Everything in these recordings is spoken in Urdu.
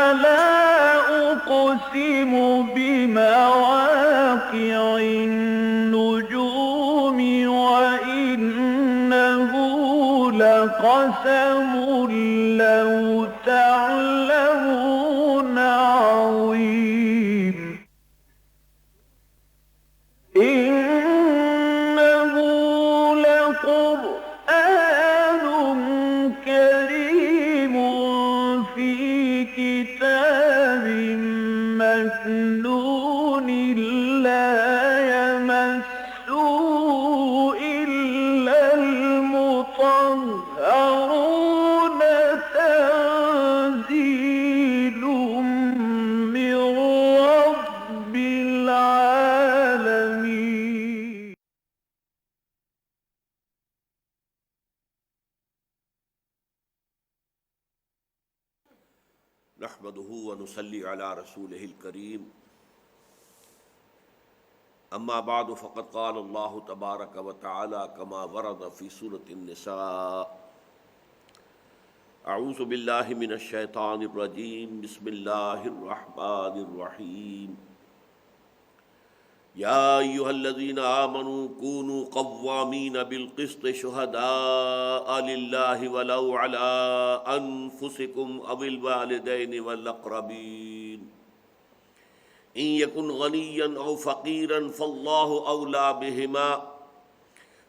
فلا أقسم بمواقع النجوم وإنه لقسم لو تعلمون عظيم إنه لقرآن كريم في كتاب مكنون لا يمسه إلا المطهرون تنزيل من رب العالمين. نحمده ونصلي على رسوله الكريم اما بعد فقد قال الله تبارك وتعالى كما ورد في سورة النساء اعوذ بالله من الشيطان الرجيم بسم الله الرحمن الرحيم يا أيها الذين آمنوا كونوا قوامين بالقسط شهداء لله ولو على أنفسكم أو الوالدين والأقربين إن يكن غنيا أو فقيرا فالله أولى بهما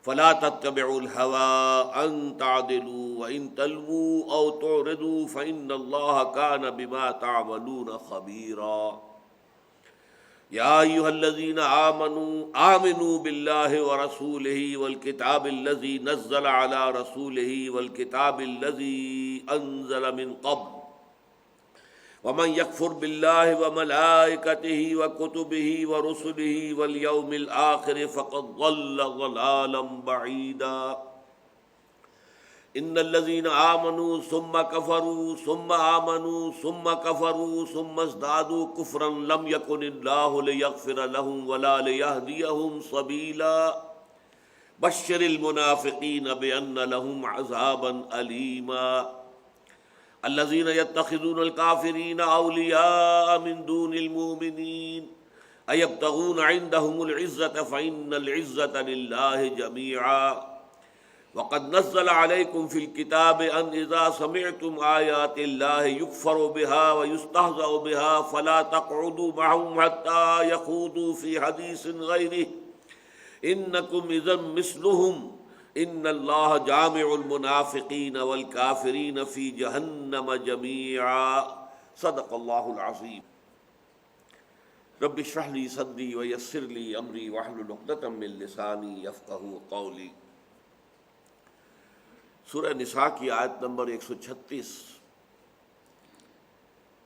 فلا تتبعوا الهوى أن تعدلوا وإن تلووا أو تعرضوا فإن الله كان بما تعملون خبيرا يا أيها الذين آمنوا بالله ورسوله والكتاب الذي نزل على رسوله والكتاب الذي أنزل من قبل ومن يكفر بالله وملائكته وكتبه ورسله واليوم الآخر فقد ضل ضلالا بعيدا ان الذين آمنوا ثم كفروا ثم آمنوا ثم كفروا ثم ازدادوا كفرا لم يكن الله ليغفر لهم ولا ليهديهم سبيلا بشر المنافقين بأن لهم عذابا أليما الذين يتخذون الكافرين أولياء من دون المؤمنين أيبتغون عندهم العزة فإن العزة لله جميعا وقد نزل عليكم في الكتاب أن إذا سمعتم آيات الله يكفر بها ويستهزأ بها فلا تقعدوا معهم حتى يخوضوا في حديث غيره إنكم إذا مثلهم إن الله جامع المنافقين والكافرين في جهنم جميعا صدق الله العظيم رب اشرح لي صدري ويسر لي أمري واحلل عقدة من لساني يفقهوا قولي سورہ نساء کی آیت نمبر 136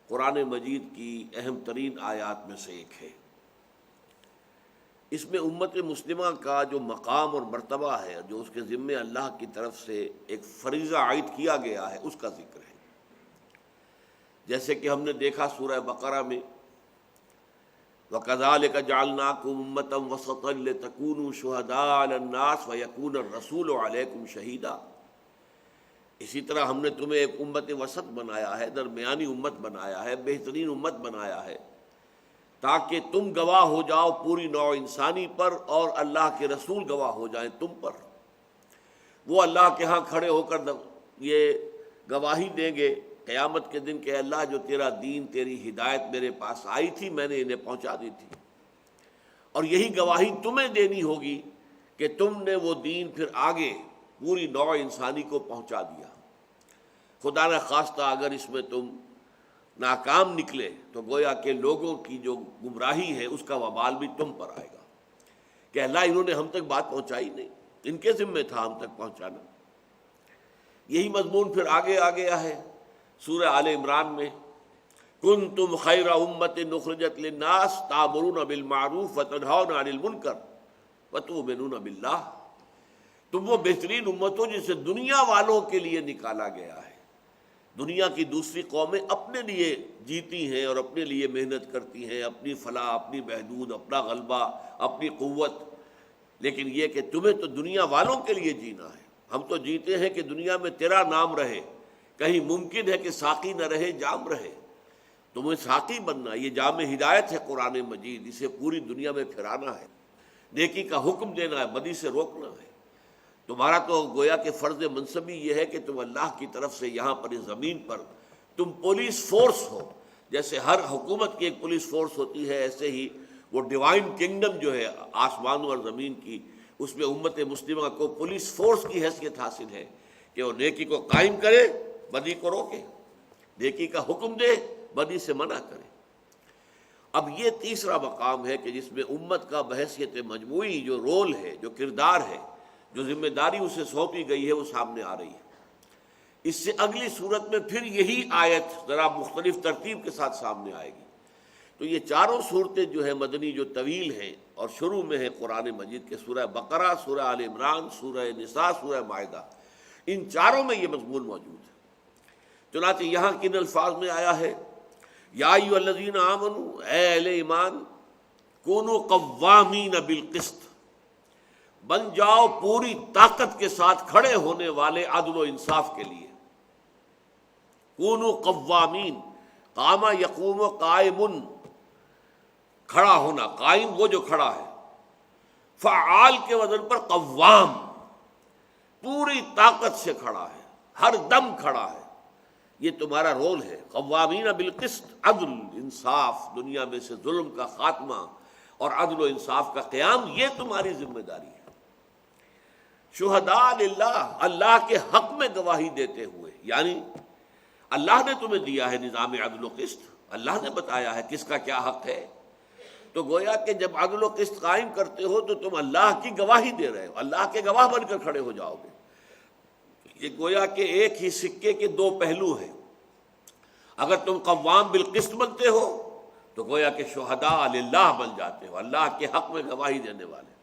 قرآن مجید کی اہم ترین آیات میں سے ایک ہے۔ اس میں امت مسلمہ کا جو مقام اور مرتبہ ہے، جو اس کے ذمے اللہ کی طرف سے ایک فریضہ عائد کیا گیا ہے، اس کا ذکر ہے۔ جیسے کہ ہم نے دیکھا سورہ بقرہ میں وَكَذَلِكَ جَعَلْنَاكُمْ أُمَّةً وَسَطًا لِتَكُونُوا شُهَدَاءَ عَلَى النَّاسِ وَيَكُونَ الرَّسُولُ عَلَيْكُمْ شَهِيدًا۔ اسی طرح ہم نے تمہیں ایک امت وسط بنایا ہے، درمیانی امت بنایا ہے، بہترین امت بنایا ہے، تاکہ تم گواہ ہو جاؤ پوری نوع انسانی پر اور اللہ کے رسول گواہ ہو جائیں تم پر۔ وہ اللہ کے ہاں کھڑے ہو کر یہ گواہی دیں گے قیامت کے دن کہ اللہ جو تیرا دین، تیری ہدایت میرے پاس آئی تھی، میں نے انہیں پہنچا دی تھی، اور یہی گواہی تمہیں دینی ہوگی کہ تم نے وہ دین پھر آگے پوری نوع انسانی کو پہنچا دیا۔ خدا نہ خواستہ اگر اس میں تم ناکام نکلے تو گویا کہ لوگوں کی جو گمراہی ہے اس کا وبال بھی تم پر آئے گا کہ اللہ انہوں نے ہم تک بات پہنچائی نہیں، ان کے ذمہ تھا ہم تک پہنچانا۔ یہی مضمون پھر آگے آ گیا ہے سورہ آل عمران میں، کنتم خیر امۃ اخرجت للناس تأمرون بالمعروف وتنہون عن المنکر وتؤمنون باللہ۔ تم وہ بہترین امت ہو جسے دنیا والوں کے لیے نکالا گیا ہے۔ دنیا کی دوسری قومیں اپنے لیے جیتی ہیں اور اپنے لیے محنت کرتی ہیں، اپنی فلاح، اپنی بہبود، اپنا غلبہ، اپنی قوت، لیکن یہ کہ تمہیں تو دنیا والوں کے لیے جینا ہے۔ ہم تو جیتے ہیں کہ دنیا میں تیرا نام رہے، کہیں ممکن ہے کہ ساقی نہ رہے، جام رہے، تمہیں ساقی بننا، یہ جام ہدایت ہے قرآن مجید، اسے پوری دنیا میں پھیرانا ہے، نیکی کا حکم دینا ہے، بدی سے روکنا ہے۔ تمہارا تو گویا کہ فرض منصبی یہ ہے کہ تم اللہ کی طرف سے یہاں پر اس زمین پر تم پولیس فورس ہو، جیسے ہر حکومت کی ایک پولیس فورس ہوتی ہے، ایسے ہی وہ ڈیوائن کنگڈم جو ہے آسمانوں اور زمین کی، اس میں امت مسلمہ کو پولیس فورس کی حیثیت حاصل ہے کہ وہ نیکی کو قائم کرے، بدی کو روکے، نیکی کا حکم دے، بدی سے منع کرے۔ اب یہ تیسرا مقام ہے کہ جس میں امت کا بحیثیت مجموعی جو رول ہے، جو کردار ہے، جو ذمہ داری اسے سونپی گئی ہے، وہ سامنے آ رہی ہے۔ اس سے اگلی صورت میں پھر یہی آیت ذرا مختلف ترتیب کے ساتھ سامنے آئے گی۔ تو یہ چاروں صورتیں جو ہیں مدنی، جو طویل ہیں، اور شروع میں ہے قرآن مجید کے سورہ بقرہ، سورہ آل عمران، سورہ نساء، سورہ مائدہ، ان چاروں میں یہ مضمون موجود ہے۔ چنانچہ یہاں کن الفاظ میں آیا ہے؟ یا ایھا الذین آمنوا، اے اہل ایمان، کونوا قوامین بالقسط، بن جاؤ پوری طاقت کے ساتھ کھڑے ہونے والے عدل و انصاف کے لیے۔ کونوا قوامین، قام یقوم قائم، کھڑا ہونا، قائم وہ جو کھڑا ہے، فعال کے وزن پر قوام، پوری طاقت سے کھڑا ہے، ہر دم کھڑا ہے، یہ تمہارا رول ہے۔ قوامین بالقسط، عدل انصاف، دنیا میں سے ظلم کا خاتمہ اور عدل و انصاف کا قیام، یہ تمہاری ذمہ داری ہے۔ شہداء للہ، اللہ کے حق میں گواہی دیتے ہوئے، یعنی اللہ نے تمہیں دیا ہے نظام عدل و قسط، اللہ نے بتایا ہے کس کا کیا حق ہے، تو گویا کہ جب عدل و قسط قائم کرتے ہو تو تم اللہ کی گواہی دے رہے ہو، اللہ کے گواہ بن کر کھڑے ہو جاؤ گے۔ یہ گویا کہ ایک ہی سکے کے دو پہلو ہیں۔ اگر تم قوام بالقسط بنتے ہو تو گویا کہ شہداء للہ بن جاتے ہو، اللہ کے حق میں گواہی دینے والے۔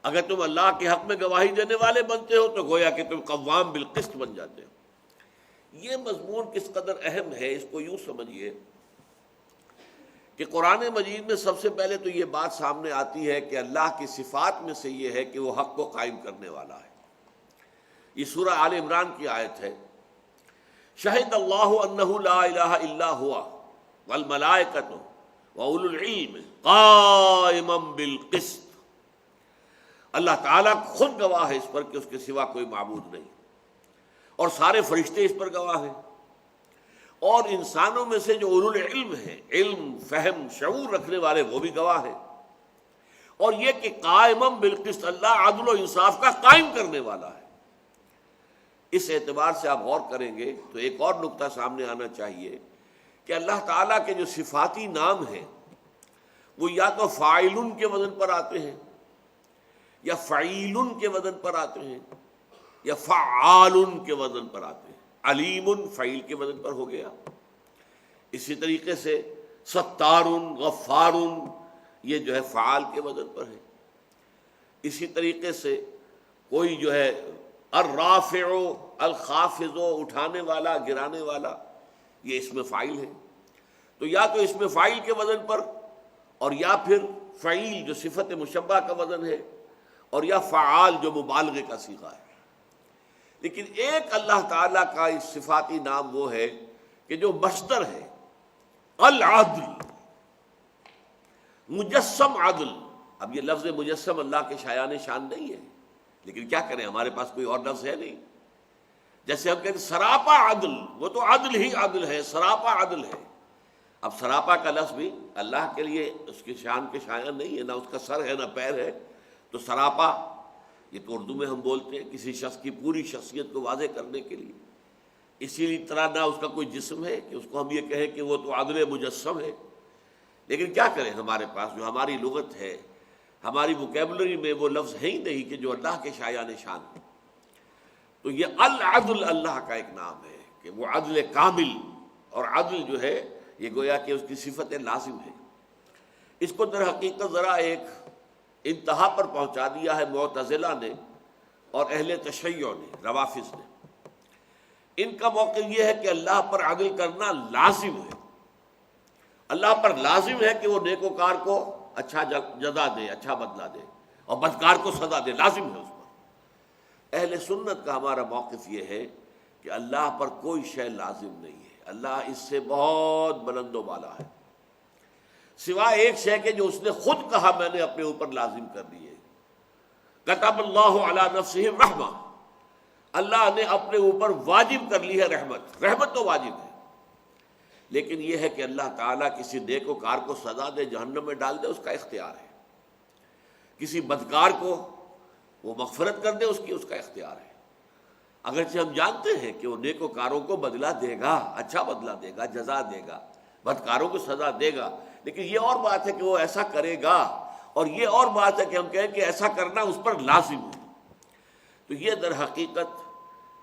اگر تم اللہ کے حق میں گواہی دینے والے بنتے ہو تو گویا کہ تم قوام بالقسط بن جاتے ہو۔ یہ مضمون کس قدر اہم ہے، اس کو یوں سمجھیے کہ قرآن مجید میں سب سے پہلے تو یہ بات سامنے آتی ہے کہ اللہ کی صفات میں سے یہ ہے کہ وہ حق کو قائم کرنے والا ہے۔ یہ سورہ آل عمران کی آیت ہے، شہد اللہ انہ لا الہ الا ہوا والملائکۃ واولو العلم قائما بالقسط، اللہ تعالیٰ خود گواہ ہے اس پر کہ اس کے سوا کوئی معبود نہیں، اور سارے فرشتے اس پر گواہ ہیں، اور انسانوں میں سے جو اولو العلم ہیں، علم، فہم، شعور رکھنے والے، وہ بھی گواہ ہیں، اور یہ کہ قائما بالقسط، اللہ عدل و انصاف کا قائم کرنے والا ہے۔ اس اعتبار سے آپ غور کریں گے تو ایک اور نقطہ سامنے آنا چاہیے کہ اللہ تعالیٰ کے جو صفاتی نام ہیں وہ یا تو فاعل کے وزن پر آتے ہیں، یا فعیل کے وزن پر آتے ہیں، یا فعال کے وزن پر آتے ہیں۔ علیم فعیل کے وزن پر ہو گیا، اسی طریقے سے ستار، غفار، یہ جو ہے فعال کے وزن پر ہے۔ اسی طریقے سے کوئی جو ہے الرافع، الخافض، اٹھانے والا، گرانے والا، یہ اس میں فاعل ہے۔ تو یا تو اس میں فاعل کے وزن پر، اور یا پھر فعیل جو صفت مشبہ کا وزن ہے، اور یا فعال جو مبالغے کا صیغہ ہے۔ لیکن ایک اللہ تعالیٰ کا اس صفاتی نام وہ ہے کہ جو مصدر ہے، العدل، مجسم عدل۔ اب یہ لفظ مجسم اللہ کے شایان شان نہیں ہے، لیکن کیا کریں، ہمارے پاس کوئی اور لفظ ہے نہیں۔ جیسے ہم کہتے ہیں سراپا عدل، وہ تو عدل ہی عدل ہے، سراپا عدل ہے۔ اب سراپا کا لفظ بھی اللہ کے لیے اس کی شان کے شایان نہیں ہے، نہ اس کا سر ہے نہ پیر ہے، تو سراپا یہ تو اردو میں ہم بولتے ہیں کسی شخص کی پوری شخصیت کو واضح کرنے کے لیے۔ اسی طرح نہ اس کا کوئی جسم ہے کہ اس کو ہم یہ کہیں کہ وہ تو عدل مجسم ہے۔ لیکن کیا کریں، ہمارے پاس جو ہماری لغت ہے، ہماری ووکیبلری میں وہ لفظ ہے ہی نہیں کہ جو اللہ کے شایان شان ہے۔ تو یہ العدل اللہ کا ایک نام ہے کہ وہ عدل کامل، اور عدل جو ہے یہ گویا کہ اس کی صفت لازم ہے۔ اس کو در حقیقت ذرا ایک انتہا پر پہنچا دیا ہے معتزلہ نے اور اہل تشیع نے، روافض نے۔ ان کا موقف یہ ہے کہ اللہ پر عدل کرنا لازم ہے، اللہ پر لازم ہے کہ وہ نیکوکار کو اچھا جزا دے، اچھا بدلہ دے، اور بدکار کو سزا دے، لازم ہے اس پر۔ اہل سنت کا ہمارا موقف یہ ہے کہ اللہ پر کوئی شے لازم نہیں ہے، اللہ اس سے بہت بلند و بالا ہے، سوائے ایک شے کے جو اس نے خود کہا میں نے اپنے اوپر لازم کر دی ہے۔ کتب اللہ علی نفسہ الرحمہ، اللہ نے اپنے اوپر واجب کر لی ہے رحمت۔ رحمت تو واجب ہے، لیکن یہ ہے کہ اللہ تعالیٰ کسی نیک وکار کو سزا دے، جہنم میں ڈال دے، اس کا اختیار ہے۔ کسی بدکار کو وہ مغفرت کر دے، اس کا اختیار ہے۔ اگرچہ ہم جانتے ہیں کہ وہ نیک وکاروں کو بدلہ دے گا، اچھا بدلہ دے گا، جزا دے گا، بدکاروں کو سزا دے گا، لیکن یہ اور بات ہے کہ وہ ایسا کرے گا، اور یہ اور بات ہے کہ ہم کہیں کہ ایسا کرنا اس پر لازم ہے۔ تو یہ در حقیقت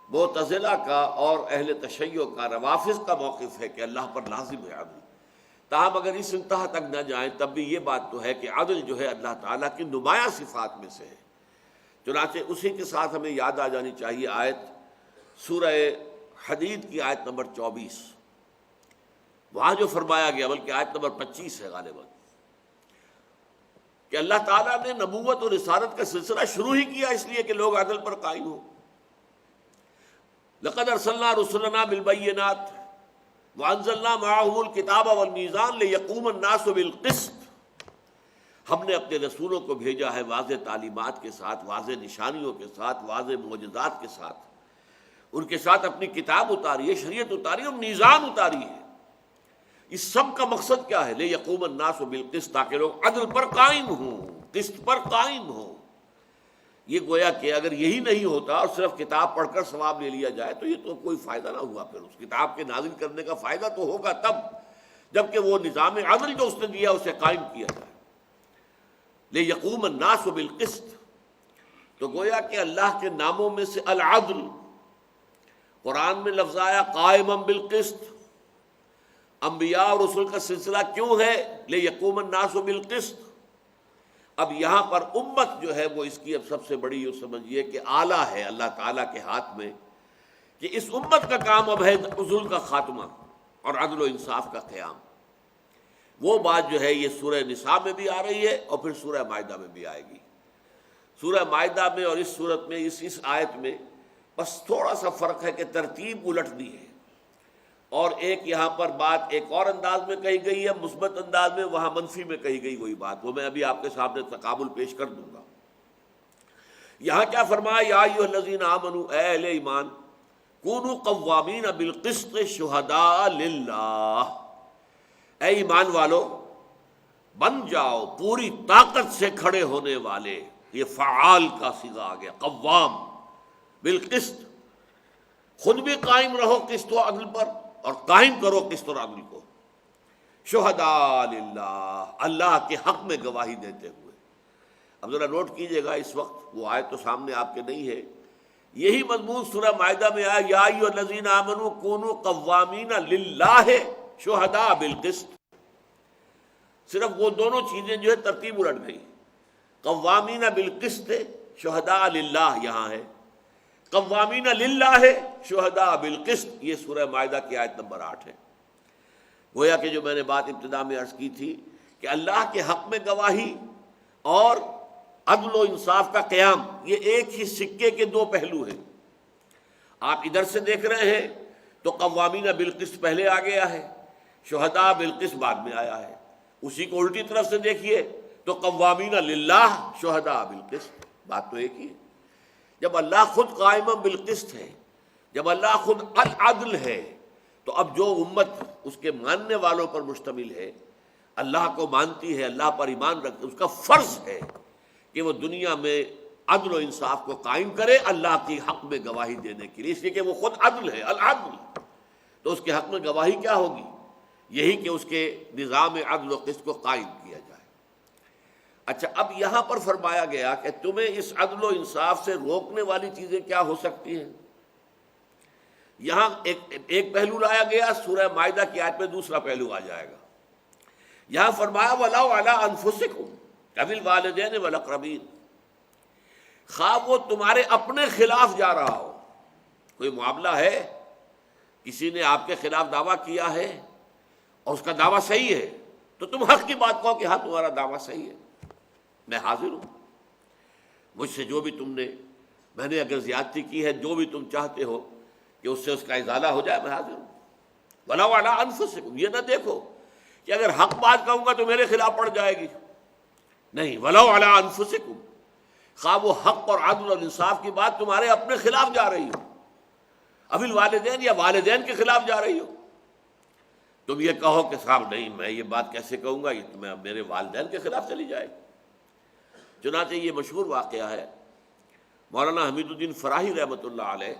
معتزلہ کا اور اہل تشیع کا، روافض کا موقف ہے کہ اللہ پر لازم ہے عدل۔ تاہم اگر اس انتہا تک نہ جائیں تب بھی یہ بات تو ہے کہ عدل جو ہے اللہ تعالیٰ کی نمایاں صفات میں سے ہے۔ چنانچہ اسی کے ساتھ ہمیں یاد آ جانی چاہیے آیت سورہ حدید کی آیت نمبر 24، وہاں جو فرمایا گیا، بلکہ آیت نمبر 25 ہے غالباً، کہ اللہ تعالیٰ نے نبوت اور رسالت کا سلسلہ شروع ہی کیا اس لیے کہ لوگ عدل پر قائم ہوں۔ لقد ارسلنا رسلنا بالبینات وانزلنا معهم الکتاب والمیزان لیقوم الناس بالقسط، ہم نے اپنے رسولوں کو بھیجا ہے واضح تعلیمات کے ساتھ، واضح نشانیوں کے ساتھ، واضح معجزات کے ساتھ، ان کے ساتھ اپنی کتاب اتاری ہے، شریعت اتاری ہے، میزان اتاری ہے۔ اس سب کا مقصد کیا ہے؟ لیقوم الناس بالقسط، تاکہ لوگ عدل پر قائم ہوں، قسط پر قائم ہوں۔ یہ گویا کہ اگر یہی نہیں ہوتا اور صرف کتاب پڑھ کر ثواب لے لیا جائے تو یہ تو کوئی فائدہ نہ ہوا۔ پھر اس کتاب کے نازل کرنے کا فائدہ تو ہوگا تب جب کہ وہ نظام عدل جو اس نے دیا اسے قائم کیا جائے۔ لیقوم الناس بالقسط، تو گویا کہ اللہ کے ناموں میں سے العدل، قرآن میں لفظ آیا قائما بالقسط۔ انبیاء اور رسول کا سلسلہ کیوں ہے لیقوم الناس بالقسط؟ اب یہاں پر امت جو ہے وہ اس کی اب سب سے بڑی، یہ سمجھیے کہ آلہ ہے اللہ تعالیٰ کے ہاتھ میں، کہ اس امت کا کام اب ہے ظلم کا خاتمہ اور عدل و انصاف کا قیام۔ وہ بات جو ہے یہ سورہ نساء میں بھی آ رہی ہے اور پھر سورہ مائدہ میں بھی آئے گی۔ سورہ مائدہ میں اور اس صورت میں، اس آیت میں بس تھوڑا سا فرق ہے کہ ترتیب الٹ دی ہے، اور ایک یہاں پر بات ایک اور انداز میں کہی گئی ہے مثبت انداز میں، وہاں منفی میں کہی گئی وہی بات، وہ میں ابھی آپ کے سامنے تقابل پیش کر دوں گا۔ یہاں کیا فرمایا؟ یا ایھا الذین آمنوا، اے اہل ایمان، کونوا قوامین بالقسط شہداء للہ، اے ایمان والو بن جاؤ پوری طاقت سے کھڑے ہونے والے۔ یہ فعال کا صیغہ آ گیا، قوام بالقسط، خود بھی قائم رہو قسط و عدل پر اور قائم کرو قسط اور عدل کو۔ شہداء للہ، اللہ کے حق میں گواہی دیتے ہوئے۔ اب ذرا نوٹ کیجئے گا، اس وقت وہ آیت تو سامنے آپ کے نہیں ہے، یہی مضمون سورہ مائدہ میں آیا، یا ایھا الذین آمنوا کونوا قوامین للہ شہداء بالقسط۔ صرف وہ دونوں چیزیں جو ہے ترتیب الٹ گئی، قوامین بالقسط شہداء للہ یہاں ہے، قوامین للہ شہداء بالقسط یہ سورہ مائدہ کی آیت نمبر 8 ہے۔ گویا کہ جو میں نے بات ابتدا میں عرض کی تھی کہ اللہ کے حق میں گواہی اور عدل و انصاف کا قیام، یہ ایک ہی سکے کے دو پہلو ہیں۔ آپ ادھر سے دیکھ رہے ہیں تو قوامین بالقسط پہلے آ گیا ہے، شہداء بالقسط بعد میں آیا ہے۔ اسی کو الٹی طرف سے دیکھیے تو قوامین للہ شہداء بالقسط، بات تو ایک ہی ہے۔ جب اللہ خود قائم بالقسط ہے، جب اللہ خود العدل ہے، تو اب جو امت اس کے ماننے والوں پر مشتمل ہے، اللہ کو مانتی ہے، اللہ پر ایمان رکھتی ہے، اس کا فرض ہے کہ وہ دنیا میں عدل و انصاف کو قائم کرے اللہ کی حق میں گواہی دینے کے لیے، اس لیے کہ وہ خود عدل ہے، العدل۔ تو اس کے حق میں گواہی کیا ہوگی؟ یہی کہ اس کے نظام عدل و قسط کو قائم کیا جائے۔ اچھا، اب یہاں پر فرمایا گیا کہ تمہیں اس عدل و انصاف سے روکنے والی چیزیں کیا ہو سکتی ہیں۔ یہاں ایک پہلو لایا گیا، سورہ مائدہ کی آیت میں دوسرا پہلو آ جائے گا۔ یہاں فرمایا وَلَوْ عَلَىٰ أَنفُسِكُمْ أَوِ الْوَالِدَيْنِ وَالْأَقْرَبِينَ، خواہ وہ تمہارے اپنے خلاف جا رہا ہو، کوئی معاملہ ہے، کسی نے آپ کے خلاف دعویٰ کیا ہے اور اس کا دعویٰ صحیح ہے، تو تم حق کی بات کہو کہ ہاں تمہارا دعویٰ صحیح ہے، میں حاضر ہوں، مجھ سے جو بھی میں نے اگر زیادتی کی ہے، جو بھی تم چاہتے ہو کہ اس سے اس کا ازالہ ہو جائے، میں حاضر ہوں۔ وَلَوْ عَلَىٰ أَنفُسِكُمْ، یہ نہ دیکھو کہ اگر حق بات کہوں گا تو میرے خلاف پڑ جائے گی، نہیں، وَلَوْ عَلَىٰ أَنفُسِكُمْ، خواہ وہ حق اور عدل اور انصاف کی بات تمہارے اپنے خلاف جا رہی ہو، ابھی الوالدین یا والدین کے خلاف جا رہی ہو، تم یہ کہو کہ صاحب نہیں میں یہ بات کیسے کہوں گا، یہ تو میرے والدین کے خلاف چلی جائے گی۔ چنانچہ یہ مشہور واقعہ ہے، مولانا حمید الدین فراہی رحمۃ اللہ علیہ،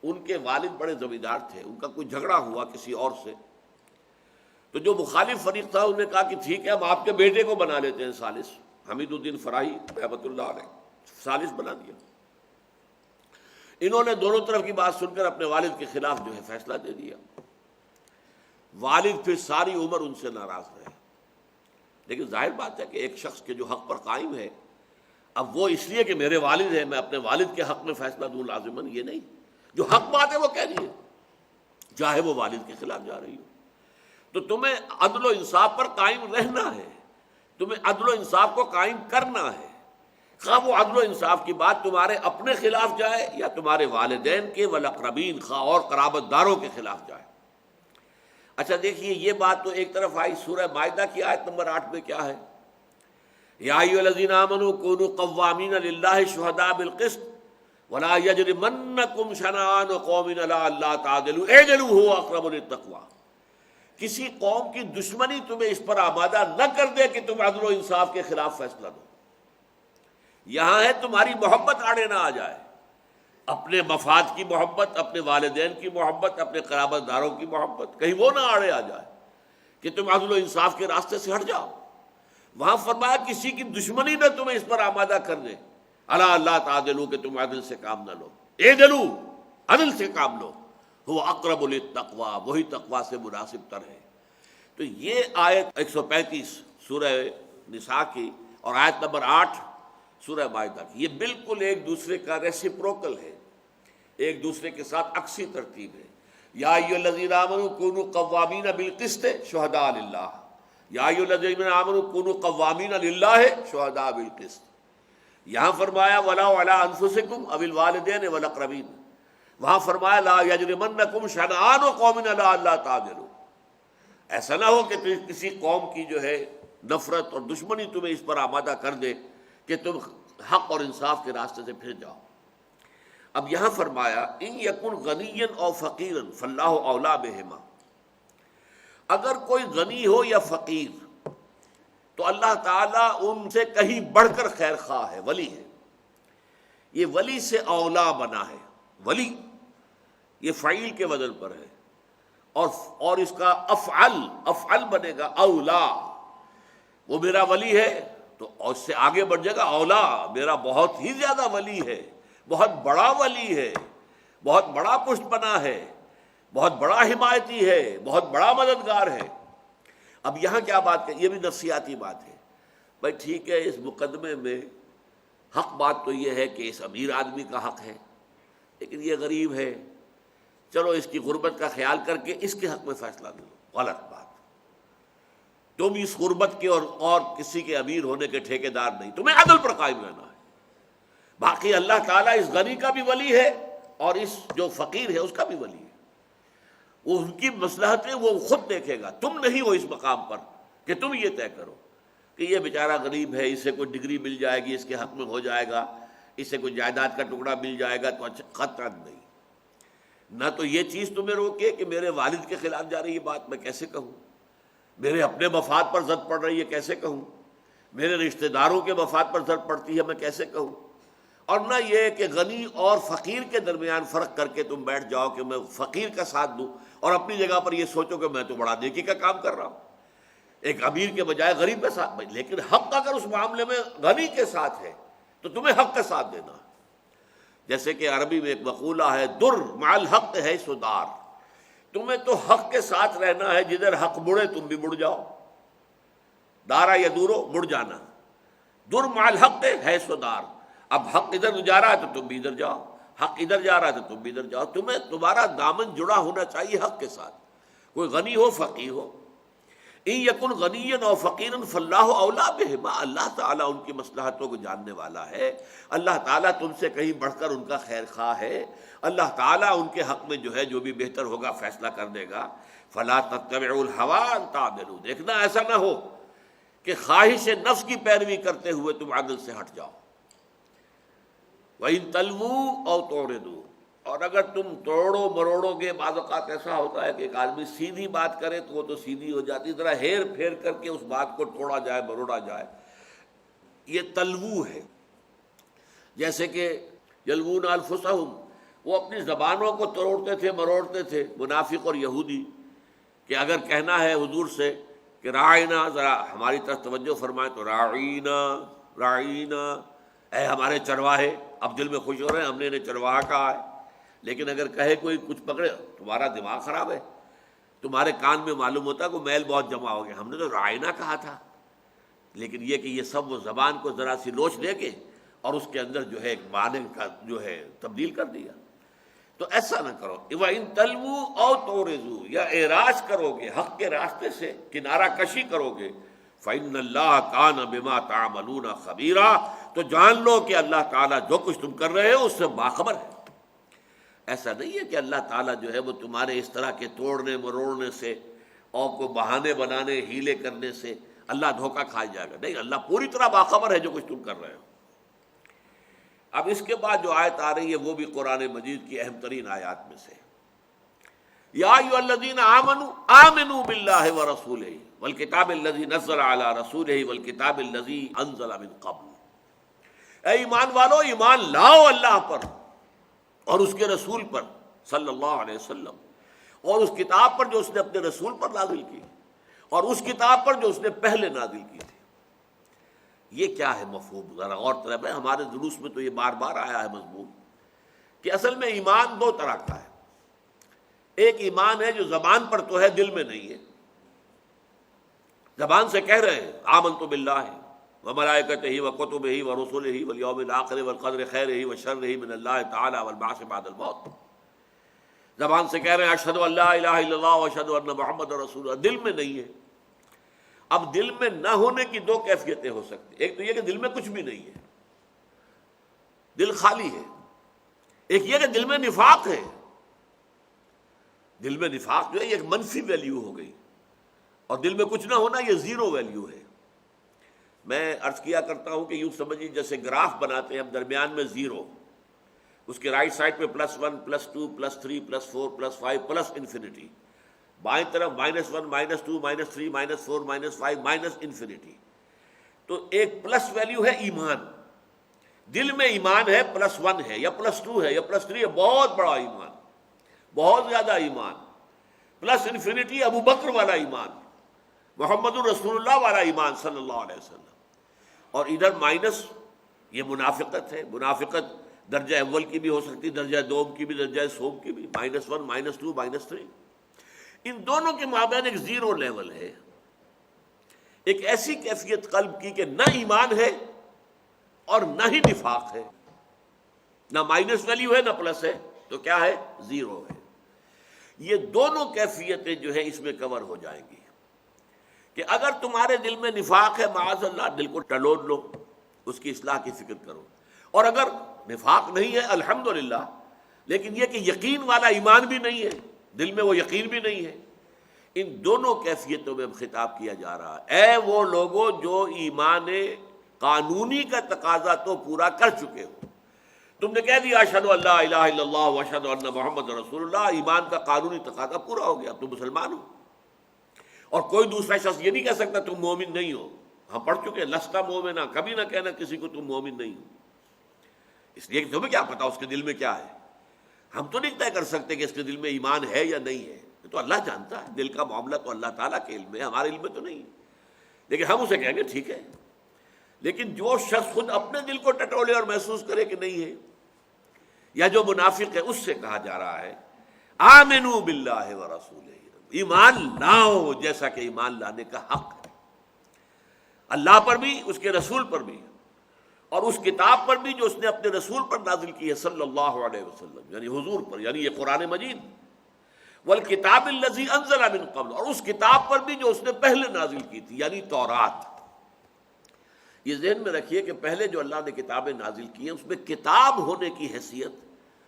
ان کے والد بڑے زمیندار تھے، ان کا کوئی جھگڑا ہوا کسی اور سے، تو جو مخالف فریق تھا انہوں نے کہا کہ ٹھیک ہے ہم آپ کے بیٹے کو بنا لیتے ہیں ثالث، حمید الدین فراہی رحمۃ اللہ علیہ ثالث بنا دیا۔ انہوں نے دونوں طرف کی بات سن کر اپنے والد کے خلاف جو ہے فیصلہ دے دیا۔ والد پھر ساری عمر ان سے ناراض رہے، لیکن ظاہر بات ہے کہ ایک شخص کے جو حق پر قائم ہے، اب وہ اس لیے کہ میرے والد ہیں میں اپنے والد کے حق میں فیصلہ دوں لازماً، یہ نہیں، جو حق بات ہے وہ کہہ دیے، چاہے وہ والد کے خلاف جا رہی ہو۔ تو تمہیں عدل و انصاف پر قائم رہنا ہے، تمہیں عدل و انصاف کو قائم کرنا ہے، خواہ وہ عدل و انصاف کی بات تمہارے اپنے خلاف جائے یا تمہارے والدین کے والاقربین خواہ اور قرابت داروں کے خلاف جائے۔ اچھا دیکھیے یہ بات تو ایک طرف آئی، سورہ مائدہ کی آیت نمبر 8 میں کیا ہے؟ یا ایھا الذین آمنوا کونوا قوامین للہ شہداء بالقسط ولا یجرمنکم شنآن قوم علی الا تعدلوا اعدلوا هو اقرب للتقوی۔ کسی قوم کی دشمنی تمہیں اس پر آمادہ نہ کر دے کہ تم عدل و انصاف کے خلاف فیصلہ دو۔ یہاں ہے تمہاری محبت آڑے نہ آ جائے، اپنے مفاد کی محبت، اپنے والدین کی محبت، اپنے قرابت داروں کی محبت، کہیں وہ نہ آڑے آ جائے کہ تم عدل و انصاف کے راستے سے ہٹ جاؤ۔ وہاں فرمایا کسی کی دشمنی نہ تمہیں اس پر آمادہ کر دے، الا اللہ تعدلوا کہ تم عدل سے کام نہ لو، اعدلوا عدل سے کام لو، وہ اقرب للتقوی وہی تقوی سے مناسب تر ہے۔ تو یہ آیت 135 سورہ نساء کی اور آیت نمبر 8 سورہ مائدہ کی، یہ بالکل ایک دوسرے کا ریسیپروکل ہے، ایک دوسرے کے ساتھ عکسی ترتیب ہے۔ یا ایھا الذین آمنوا کونوا قوامین بالقسط شہداء للہ، یا ایھا الذین آمنوا کونوا قوامین للہ شہداء بالقسط۔ یہاں فرمایا ولا علی انفسکم او الوالدین والاقربین، وہاں فرمایا لا یجرمنکم شنآن قوم علی الا تعدلوا۔ ایسا نہ ہو کہ کسی قوم کی جو ہے نفرت اور دشمنی تمہیں اس پر آمادہ کر دے کہ تم حق اور انصاف کے راستے سے پھر جاؤ۔ اب یہاں فرمایا ان یکن غنیا او فقیرا فاللہ اولی بہما، اگر کوئی غنی ہو یا فقیر تو اللہ تعالیٰ ان سے کہیں بڑھ کر خیر خواہ ہے، ولی ہے۔ یہ ولی سے اولا بنا ہے، ولی یہ فعیل کے وزن پر ہے، اور اس کا افعل بنے گا اولا، وہ میرا ولی ہے تو اس سے آگے بڑھ جائے گا اولا، میرا بہت ہی زیادہ ولی ہے، بہت بڑا ولی ہے، بہت بڑا پشت بنا ہے، بہت بڑا حمایتی ہے، بہت بڑا مددگار ہے۔ اب یہاں کیا بات ہے؟ یہ بھی نفسیاتی بات ہے۔ بھائی ٹھیک ہے، اس مقدمے میں حق بات تو یہ ہے کہ اس امیر آدمی کا حق ہے، لیکن یہ غریب ہے، چلو اس کی غربت کا خیال کر کے اس کے حق میں فیصلہ دے لو۔ غلط بات، تم اس غربت کے اور کسی کے امیر ہونے کے ٹھیکیدار نہیں، تمہیں عدل پر قائم رہنا ہے۔ باقی اللہ تعالیٰ اس غنی کا بھی ولی ہے اور اس جو فقیر ہے اس کا بھی ولی ہے، وہ ان کی مصلحتیں وہ خود دیکھے گا، تم نہیں ہو اس مقام پر کہ تم یہ طے کرو کہ یہ بیچارہ غریب ہے، اسے کوئی ڈگری مل جائے گی، اس کے حق میں ہو جائے گا، اسے کوئی جائیداد کا ٹکڑا مل جائے گا تو اچھا، قطعاً نہیں۔ نہ تو یہ چیز تمہیں روکے کہ میرے والد کے خلاف جا رہی ہے بات، میں کیسے کہوں، میرے اپنے مفاد پر زد پڑ رہی ہے کیسے کہوں، میرے رشتہ داروں کے مفاد پر زد پڑتی ہے میں کیسے کہوں، اور نہ یہ کہ غنی اور فقیر کے درمیان فرق کر کے تم بیٹھ جاؤ کہ میں فقیر کا ساتھ دوں اور اپنی جگہ پر یہ سوچو کہ میں تو بڑا نیکی کا کام کر رہا ہوں، ایک امیر کے بجائے غریب کے ساتھ۔ لیکن حق اگر اس معاملے میں غنی کے ساتھ ہے تو تمہیں حق کا ساتھ دینا ہے۔ جیسے کہ عربی میں ایک مقولہ ہے در مع الحق ہے سدار، تمہیں تو حق کے ساتھ رہنا ہے، جدھر حق مڑے تم بھی مڑ جاؤ، دارا یا دورو مڑ جانا، در مع الحق ہے سدار۔ اب حق ادھر جا رہا ہے تو تم بھی ادھر جاؤ، حق ادھر جا رہا ہے تو تم بھی ادھر جاؤ، تمہیں تمہارا دامن جڑا ہونا چاہیے حق کے ساتھ، کوئی غنی ہو فقیر ہو۔ ان یکن غنیا او فقیرا فاللہ اولیٰ بہما، اللہ تعالیٰ ان کی مصلحتوں کو جاننے والا ہے، اللہ تعالیٰ تم سے کہیں بڑھ کر ان کا خیر خواہ ہے، اللہ تعالیٰ ان کے حق میں جو ہے جو بھی بہتر ہوگا فیصلہ کر دے گا۔ فلا تتبعوا الہویٰ ان تعدلوا، دیکھنا ایسا نہ ہو کہ خواہش نفس کی پیروی کرتے ہوئے تم عدل سے ہٹ جاؤ۔ وَإِن تَلْوُوا أَوْ تُعْرِضُوا، اور اگر تم توڑو مروڑو گے، بعض اوقات ایسا ہوتا ہے کہ ایک آدمی سیدھی بات کرے تو وہ تو سیدھی ہو جاتی، ذرا ہیر پھیر کر کے اس بات کو توڑا جائے مروڑا جائے، یہ تلوو ہے۔ جیسے کہ یلوون انفسہم، وہ اپنی زبانوں کو توڑتے تھے مروڑتے تھے منافق اور یہودی، کہ اگر کہنا ہے حضور سے کہ راعینا، ذرا ہماری طرف توجہ فرمائے، تو راعینا راعینا، اے ہمارے چرواہے، اب دل میں خوش ہو رہے ہیں ہم نے انہیں چرواہا کہا ہے، لیکن اگر کہے کوئی کچھ پکڑے، تمہارا دماغ خراب ہے، تمہارے کان میں معلوم ہوتا ہے کہ میل بہت جمع ہو گیا، ہم نے تو راعینا کہا تھا۔ لیکن یہ کہ یہ سب وہ زبان کو ذرا سی لوچ دے کے اور اس کے اندر جو ہے ایک معنی کا جو ہے تبدیل کر دیا۔ تو ایسا نہ کرو۔ وَإِن تَلْوُوا أَوْ تُعْرِضُوا، یا اعراض کرو گے حق کے راستے سے، کنارہ کشی کرو گے، فَإِنَّ اللَّهَ كَانَ بِمَا تَعْمَلُونَ خَبِيرًا، تو جان لو کہ اللہ تعالیٰ جو کچھ تم کر رہے ہو اس سے باخبر ہے۔ ایسا نہیں ہے کہ اللہ تعالیٰ جو ہے وہ تمہارے اس طرح کے توڑنے مروڑنے سے اور کو بہانے بنانے ہیلے کرنے سے اللہ دھوکہ کھا جائے گا، نہیں، اللہ پوری طرح باخبر ہے جو کچھ تم کر رہے ہو۔ اب اس کے بعد جو آیت آ رہی ہے وہ بھی قرآن مجید کی اہم ترین آیات میں سے، یا ایھا الذین آمنوا آمنوا باللہ ورسولہ والکتاب الذی نزل علی رسولہ والکتاب الذی انزل من قبل، اے ایمان والو، ایمان لاؤ اللہ پر اور اس کے رسول پر صلی اللہ علیہ وسلم، اور اس کتاب پر جو اس نے اپنے رسول پر نازل کی، اور اس کتاب پر جو اس نے پہلے نازل کی تھی۔ یہ کیا ہے مفہوم؟ ذرا غور طلب ہے، ہمارے دروس میں تو یہ بار بار آیا ہے مضمون، کہ اصل میں ایمان دو طرح کا ہے۔ ایک ایمان ہے جو زبان پر تو ہے، دل میں نہیں ہے، زبان سے کہہ رہے ہیں آمنت باللہ وملائکتہ وکتبہ ورسلہ والیوم الآخر والقدر خیرہ وشرہ من اللہ تعالی والبعث بعد الموت، زبان سے کہہ رہے ہیں اشہد ان لا الہ الا اللہ واشہد ان محمد رسول اللہ، دل میں نہیں ہے۔ اب دل میں نہ ہونے کی دو کیفیتیں ہو سکتی، ایک تو یہ کہ دل میں کچھ بھی نہیں ہے، دل خالی ہے، ایک یہ کہ دل میں نفاق ہے۔ دل میں نفاق جو ہے یہ ایک منفی ویلیو ہو گئی، اور دل میں کچھ نہ ہونا یہ زیرو ویلیو ہے۔ میں عرض کیا کرتا ہوں کہ یوں سمجھیے جیسے گراف بناتے ہیں ہم، درمیان میں زیرو، اس کے رائٹ سائڈ پہ +1 +2 +3 +4 +5 پلس انفینٹی، بائیں طرف -1 -2 -3 -4 -5 مائنس انفینٹی۔ تو ایک پلس ویلیو ہے ایمان، دل میں ایمان ہے +1 ہے یا +2 ہے یا +3 ہے، بہت بڑا ایمان، بہت زیادہ ایمان، پلس انفینٹی ابو بکر والا ایمان، محمد الرسول اللہ والا ایمان صلی اللہ علیہ وسلم، اور ادھر مائنس، یہ منافقت ہے۔ منافقت درجہ اول کی بھی ہو سکتی، درجہ دوم کی بھی، درجہ سوم کی بھی، -1 -2 -3، ان دونوں کے مابین ایک زیرو لیول ہے، ایک ایسی کیفیت قلب کی کہ نہ ایمان ہے اور نہ ہی نفاق ہے، نہ مائنس ویلیو ہے نہ پلس ہے، تو کیا ہے؟ زیرو ہے۔ یہ دونوں کیفیتیں جو ہے اس میں کور ہو جائیں گی، کہ اگر تمہارے دل میں نفاق ہے، معاذ اللہ، دل کو ٹلوڈ لو، اس کی اصلاح کی فکر کرو، اور اگر نفاق نہیں ہے الحمدللہ، لیکن یہ کہ یقین والا ایمان بھی نہیں ہے، دل میں وہ یقین بھی نہیں ہے، ان دونوں کیفیتوں میں خطاب کیا جا رہا ہے۔ اے وہ لوگوں جو ایمان قانونی کا تقاضا تو پورا کر چکے ہو، تم نے کہہ دیا اشہد ان لا الہ الا اللہ واشہد ان محمد رسول اللہ، ایمان کا قانونی تقاضا پورا ہو گیا، اب تم مسلمان ہو، اور کوئی دوسرا شخص یہ نہیں کہہ سکتا تم مومن نہیں ہو۔ ہم پڑھ چکے ہیں لستا مومنا، کبھی نہ کہنا کسی کو تم مومن نہیں ہو، اس لیے کہ تمہیں کیا پتا اس کے دل میں کیا ہے، ہم تو نہیں طے کر سکتے کہ اس کے دل میں ایمان ہے یا نہیں ہے، یہ تو اللہ جانتا ہے، دل کا معاملہ تو اللہ تعالیٰ کے علم ہے، ہمارے علم میں تو نہیں ہے، لیکن ہم اسے کہیں گے ٹھیک ہے۔ لیکن جو شخص خود اپنے دل کو ٹٹولے اور محسوس کرے کہ نہیں ہے، یا جو منافق ہے، اس سے کہا جا رہا ہے آمنوا باللہ ورسولہ، ایمان لاؤ جیسا کہ ایمان لانے کا حق ہے، اللہ پر بھی، اس کے رسول پر بھی، اور اس کتاب پر بھی جو اس نے اپنے رسول پر نازل کی ہے صلی اللہ علیہ وسلم، یعنی حضور پر، یعنی یہ قرآن مجید، والکتاب الذی انزل من قبل، اور اس کتاب پر بھی جو اس نے پہلے نازل کی تھی، یعنی تورات۔ یہ ذہن میں رکھیے کہ پہلے جو اللہ نے کتابیں نازل کی ہیں اس میں کتاب ہونے کی حیثیت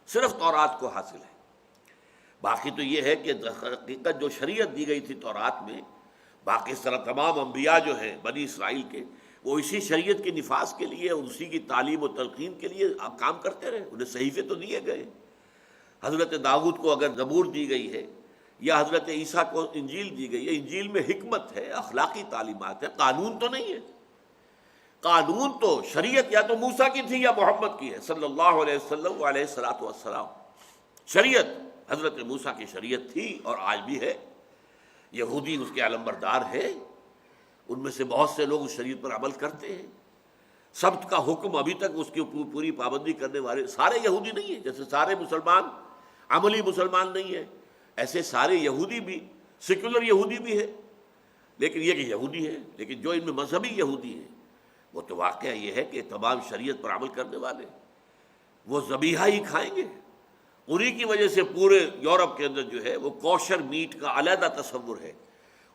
صرف تورات کو حاصل ہے۔ باقی تو یہ ہے کہ حقیقت جو شریعت دی گئی تھی تورات میں، باقی اس طرح تمام انبیاء جو ہیں بنی اسرائیل کے، وہ اسی شریعت کے نفاذ کے لیے اور اسی کی تعلیم و تلقین کے لیے آپ کام کرتے رہے۔ انہیں صحیفے تو دیے گئے، حضرت داؤد کو اگر زبور دی گئی ہے یا حضرت عیسیٰ کو انجیل دی گئی ہے، انجیل میں حکمت ہے، اخلاقی تعلیمات ہے، قانون تو نہیں ہے۔ قانون تو شریعت یا تو موسیٰ کی تھی یا محمد کی ہے صلی اللہ علیہ وسلم علیہ الصلوۃ والسلام۔ شریعت حضرت موسیٰ کی شریعت تھی اور آج بھی ہے، یہودی اس کے علمبردار ہے، ان میں سے بہت سے لوگ اس شریعت پر عمل کرتے ہیں۔ سبت کا حکم ابھی تک اس کی پوری پابندی کرنے والے سارے یہودی نہیں ہیں، جیسے سارے مسلمان عملی مسلمان نہیں ہیں، ایسے سارے یہودی بھی سیکولر یہودی بھی ہے، لیکن یہ کہ یہودی ہے۔ لیکن جو ان میں مذہبی یہودی ہیں وہ تو واقعہ یہ ہے کہ تمام شریعت پر عمل کرنے والے وہ ذبیحہ ہی کھائیں گے۔ انہی کی وجہ سے پورے یورپ کے اندر جو ہے وہ کوشر میٹ کا علیحدہ تصور ہے،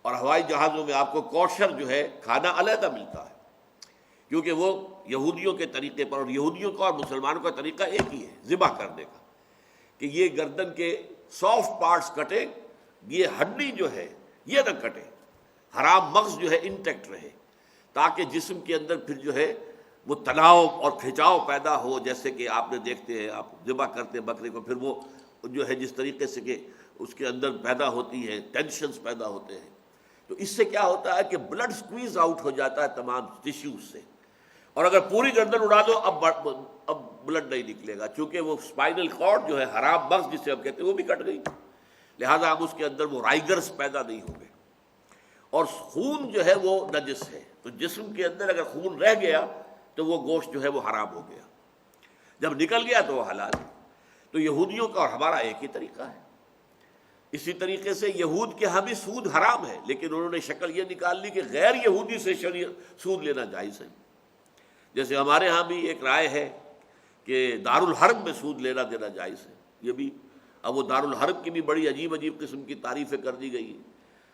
اور ہوائی جہازوں میں آپ کو کوشر جو ہے کھانا علیحدہ ملتا ہے، کیونکہ وہ یہودیوں کے طریقے پر، اور یہودیوں کا اور مسلمانوں کا طریقہ ایک ہی ہے ذبح کرنے کا، کہ یہ گردن کے سافٹ پارٹس کٹے، یہ ہڈی جو ہے یہ نہ کٹے، حرام مغز جو ہے انٹیکٹ رہے، تاکہ جسم کے اندر پھر جو ہے وہ تناؤ اور کھچاؤ پیدا ہو۔ جیسے کہ آپ نے دیکھتے ہیں، آپ ذبح کرتے ہیں بکرے کو، پھر وہ جو ہے جس طریقے سے کہ اس کے اندر پیدا ہوتی ہے، ٹینشنز پیدا ہوتے ہیں، تو اس سے کیا ہوتا ہے کہ بلڈ سکویز آؤٹ ہو جاتا ہے تمام ٹیشوز سے، اور اگر پوری گردن اڑا دو اب بلڈ نہیں نکلے گا، چونکہ وہ اسپائنل کارڈ جو ہے حرام مغز جسے ہم کہتے ہیں وہ بھی کٹ گئی، لہذا اب اس کے اندر وہ رائگرز پیدا نہیں ہوں گے، اور خون جو ہے وہ نجس ہے، تو جسم کے اندر اگر خون رہ گیا تو وہ گوشت جو ہے وہ حرام ہو گیا، جب نکل گیا تو وہ حلال ہے۔ تو یہودیوں کا اور ہمارا ایک ہی طریقہ ہے۔ اسی طریقے سے یہود کے ہاں بھی سود حرام ہے، لیکن انہوں نے شکل یہ نکال لی کہ غیر یہودی سے سود لینا جائز ہے۔ جیسے ہمارے ہاں بھی ایک رائے ہے کہ دارالحرب میں سود لینا دینا جائز ہے، یہ بھی اب وہ دارالحرب کی بھی بڑی عجیب عجیب قسم کی تعریفیں کر دی گئی ہیں۔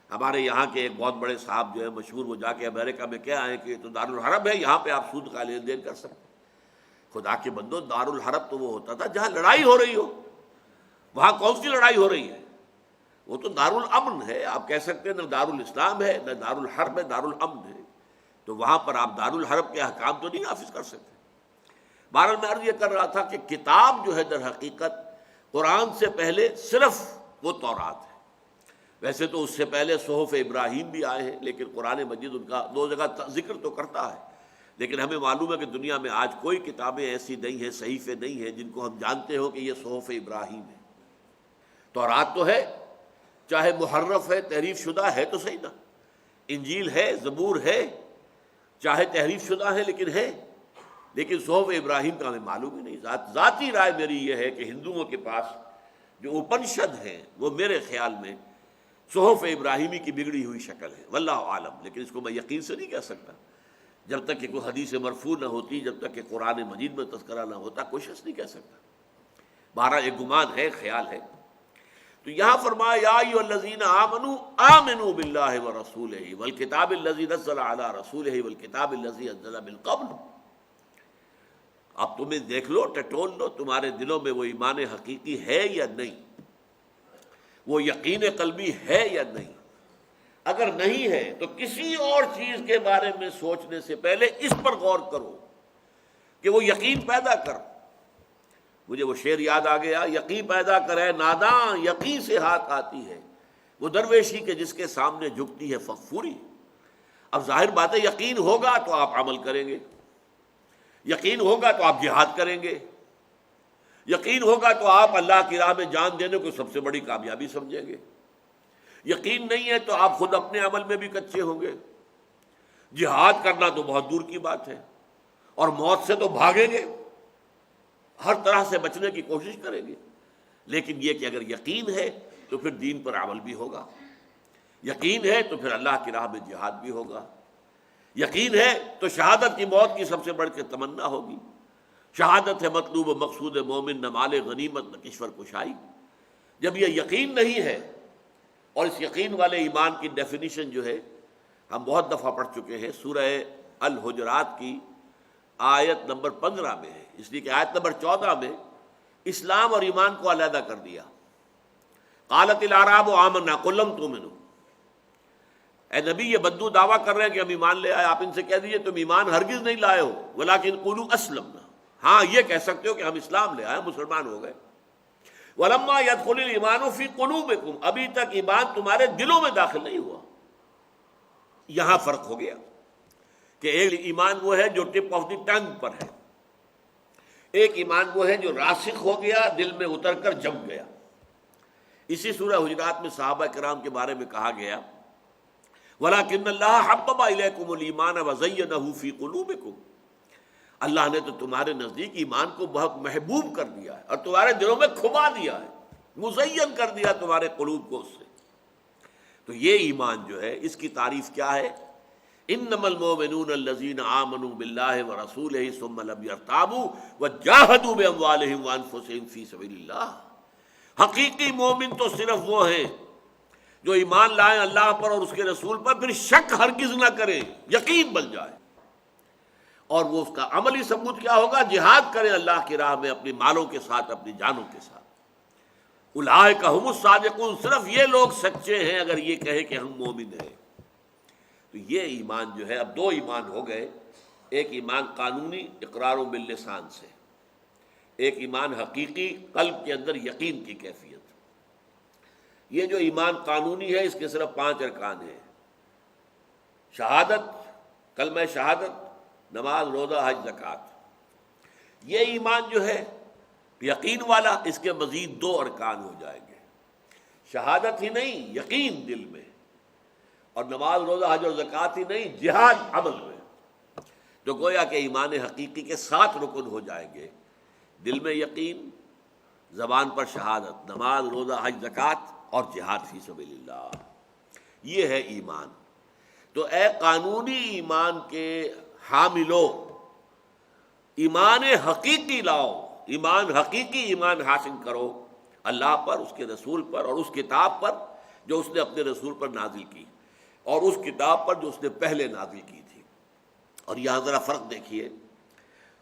ہمارے یہاں کے ایک بہت بڑے صاحب جو ہے مشہور، وہ جا کے امریکہ میں کیا آئے کہ تو دارالحرب ہے، یہاں پہ آپ سود کا لین دین کر سکتے ہیں۔ خدا کے بندو، دارالحرب تو وہ ہوتا تھا جہاں لڑائی ہو رہی ہو، وہاں کون سی لڑائی ہو رہی ہے؟ وہ تو دارالامن ہے، آپ کہہ سکتے ہیں نہ دارالاسلام ہے نہ دارالحرب ہے، دارالامن ہے، تو وہاں پر آپ دارالحرب کے احکام تو نہیں نافذ کر سکتے۔ بہرحال میں عرض یہ کر رہا تھا کہ کتاب جو ہے در حقیقت قرآن سے پہلے صرف وہ تورات ہے۔ ویسے تو اس سے پہلے صحف ابراہیم بھی آئے ہیں، لیکن قرآن مجید ان کا 2 جگہ ذکر تو کرتا ہے، لیکن ہمیں معلوم ہے کہ دنیا میں آج کوئی کتابیں ایسی نہیں ہیں، صحیفے نہیں ہیں جن کو ہم جانتے ہو کہ یہ صحف ابراہیم ہے۔ تورات تو ہے، چاہے محرف ہے، تحریف شدہ ہے تو صحیح نا، انجیل ہے، زبور ہے، چاہے تحریف شدہ ہے لیکن ہے، لیکن صحف ابراہیم کا ہمیں معلوم ہی نہیں۔ ذاتی رائے میری یہ ہے کہ ہندوؤں کے پاس جو اپنشد ہیں وہ میرے خیال میں صحف ابراہیمی کی بگڑی ہوئی شکل ہے، واللہ عالم، لیکن اس کو میں یقین سے نہیں کہہ سکتا۔ جب تک کہ کوئی حدیث مرفوع نہ ہوتی، جب تک کہ قرآن مجید میں تذکرہ نہ ہوتا، کوئی شخص نہیں کہہ سکتا۔ بہرحال ایک گمان ہے، خیال ہے۔ تو یہاں فرمایا یا ایھا الذین آمنوا آمنوا باللہ ورسولہ والکتاب الذی نزل علی رسولہ والکتاب الذی انزل من قبل۔ اب تمہیں دیکھ لو، ٹٹول لو، تمہارے دلوں میں وہ ایمان حقیقی ہے یا نہیں، وہ یقین قلبی ہے یا نہیں۔ اگر نہیں ہے تو کسی اور چیز کے بارے میں سوچنے سے پہلے اس پر غور کرو کہ وہ یقین پیدا کر۔ مجھے وہ شعر یاد آ گیا، یقین پیدا کرے ناداں یقین سے ہاتھ آتی ہے، وہ درویشی کے جس کے سامنے جھکتی ہے فغفوری۔ اب ظاہر بات ہے یقین ہوگا تو آپ عمل کریں گے، یقین ہوگا تو آپ جہاد کریں گے، یقین ہوگا تو آپ اللہ کی راہ میں جان دینے کو سب سے بڑی کامیابی سمجھیں گے۔ یقین نہیں ہے تو آپ خود اپنے عمل میں بھی کچے ہوں گے۔ جہاد کرنا تو بہت دور کی بات ہے، اور موت سے تو بھاگیں گے، ہر طرح سے بچنے کی کوشش کریں گے۔ لیکن یہ کہ اگر یقین ہے تو پھر دین پر عمل بھی ہوگا، یقین ہے تو پھر اللہ کی راہ میں جہاد بھی ہوگا، یقین ہے تو شہادت کی موت کی سب سے بڑھ کے تمنا ہوگی۔ شہادت ہے مطلوب و مقصود مومن، نہ مال غنیمت نہ کشور کشائی۔ جب یہ یقین نہیں ہے اور اس یقین والے ایمان کی ڈیفینیشن جو ہے ہم بہت دفعہ پڑھ چکے ہیں، سورہ الحجرات کی آیت نمبر 15 میں ہے، اس لیے کہ آیت نمبر 14 میں اسلام اور ایمان کو علیحدہ کر دیا۔ قالت الاعراب آمنا قل لم تؤمنوا، اے نبی یہ بدو دعویٰ کر رہے ہیں کہ ہم ایمان لے آئے، آپ ان سے کہہ دیجئے تم ایمان ہرگز نہیں لائے ہو، ولکن قولوا اسلمنا، ہاں یہ کہہ سکتے ہو کہ ہم اسلام لے آئے، مسلمان ہو گئے۔ ولما يدخل الايمان في قلوبكم، ابھی تک ایمان تمہارے دلوں میں داخل نہیں ہوا۔ یہاں فرق ہو گیا کہ ایک ایمان وہ ہے جو ٹپ آف دی ٹنگ پر ہے، ایک ایمان وہ ہے جو راسخ ہو گیا، دل میں اتر کر جم گیا۔ اسی سورہ حجرات میں صحابہ کرام کے بارے میں کہا گیا وَلَكِنَّ اللَّهَ حَبَّبَ إِلَيْكُمُ الْإِيمَانَ وَزَيَّنَهُ فِي قُلُوبِكُمْ، اللہ نے تو تمہارے نزدیک ایمان کو بہت محبوب کر دیا ہے اور تمہارے دلوں میں کھما دیا ہے، مزین کر دیا تمہارے قلوب کو اس سے۔ تو یہ ایمان جو ہے اس کی تعریف کیا ہے؟ انما المؤمنون الذين آمنوا بالله ورسوله ثم لم يرتابوا وجاهدوا باموالهم وانفسهم في سبيل الله، حقیقی مومن تو صرف وہ ہیں جو ایمان لائیں اللہ پر اور اس کے رسول پر، پھر شک ہرگز نہ کریں، یقین بن جائے، اور وہ اس کا عملی ثبوت کیا ہوگا؟ جہاد کریں اللہ کی راہ میں اپنی مالوں کے ساتھ، اپنی جانوں کے ساتھ۔ اولئک هم الصادقون، صرف یہ لوگ سچے ہیں اگر یہ کہے کہ ہم مومن ہیں۔ تو یہ ایمان جو ہے، اب دو ایمان ہو گئے، ایک ایمان قانونی اقرار باللسان سے، ایک ایمان حقیقی قلب کے اندر یقین کی کیفیت۔ یہ جو ایمان قانونی ہے اس کے صرف 5 ارکان ہیں: شہادت، کلمہ شہادت، نماز، روزہ، حج، زکوٰۃ۔ یہ ایمان جو ہے یقین والا، اس کے مزید 2 ارکان ہو جائیں گے، شہادت ہی نہیں، یقین دل میں، اور نماز، روزہ، حج اور زکوٰۃ ہی نہیں، جہاد عمل میں، جو گویا کہ ایمان حقیقی کے 7 رکن ہو جائیں گے: دل میں یقین، زبان پر شہادت، نماز، روزہ، حج، زکوٰۃ اور جہاد فی سبیل اللہ۔ یہ ہے ایمان۔ تو اے قانونی ایمان کے حاملو، ایمان حقیقی لاؤ، ایمان حقیقی ایمان حاصل کرو اللہ پر، اس کے رسول پر اور اس کتاب پر جو اس نے اپنے رسول پر نازل کی، اور اس کتاب پر جو اس نے پہلے نازل کی تھی۔ اور یہاں ذرا فرق دیکھیے،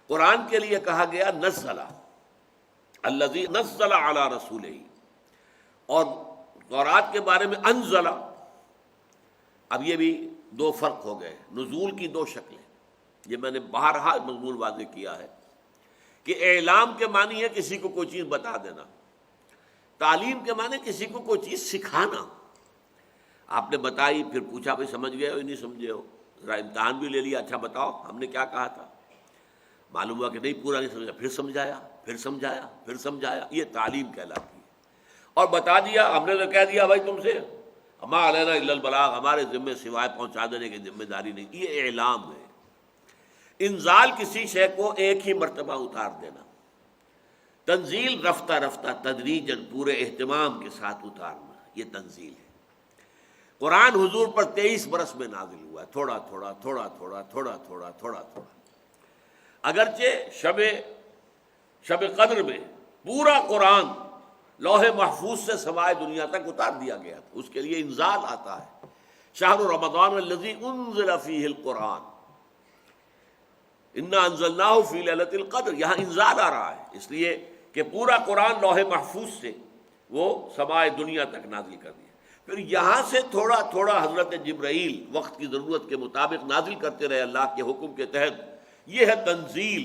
قرآن کے لیے کہا گیا نزل، الذی نزل علی رسولہ، اور تورات کے بارے میں انزل۔ اب یہ بھی 2 فرق ہو گئے، نزول کی 2 شکلیں۔ یہ میں نے بہرحال مضمون واضح کیا ہے کہ اعلام کے معنی ہے کسی کو کوئی چیز بتا دینا، تعلیم کے معنی کسی کو کوئی چیز سکھانا۔ آپ نے بتائی، پھر پوچھا بھائی سمجھ گئے ہو یا نہیں سمجھے ہو، ذرا امتحان بھی لے لیا، اچھا بتاؤ ہم نے کیا کہا تھا، معلوم ہوا کہ نہیں پورا نہیں سمجھا، پھر سمجھایا، پھر سمجھایا، پھر سمجھایا، یہ تعلیم کہلاتی ہے۔ اور بتا دیا، ہم نے تو کہہ دیا بھائی تم سے، ما علینا الا البلاغ، ہمارے ذمے سوائے پہنچا دینے کی ذمہ داری نہیں، یہ اعلام ہے۔ انزال کسی شے کو ایک ہی مرتبہ اتار دینا، تنزیل رفتہ رفتہ تدریجاً پورے اہتمام کے ساتھ اتارنا، یہ تنزیل ہے۔ قرآن حضور پر 23 برس میں نازل ہوا ہے، تھوڑا تھوڑا تھوڑا تھوڑا تھوڑا تھوڑا تھوڑا تھوڑا۔ اگرچہ شب قدر میں پورا قرآن لوح محفوظ سے سمائے دنیا تک اتار دیا گیا تھا، اس کے لیے انزال آتا ہے۔ شہر رمضان الذی انزل فیہ القرآن انا انزلناہ فی لیلۃ القدر، یہاں انزال آ رہا ہے اس لیے کہ پورا قرآن لوح محفوظ سے وہ سمائے دنیا تک نازل کر دیا۔ پھر یہاں سے تھوڑا تھوڑا حضرت جبرائیل وقت کی ضرورت کے مطابق نازل کرتے رہے اللہ کے حکم کے تحت، یہ ہے تنزیل۔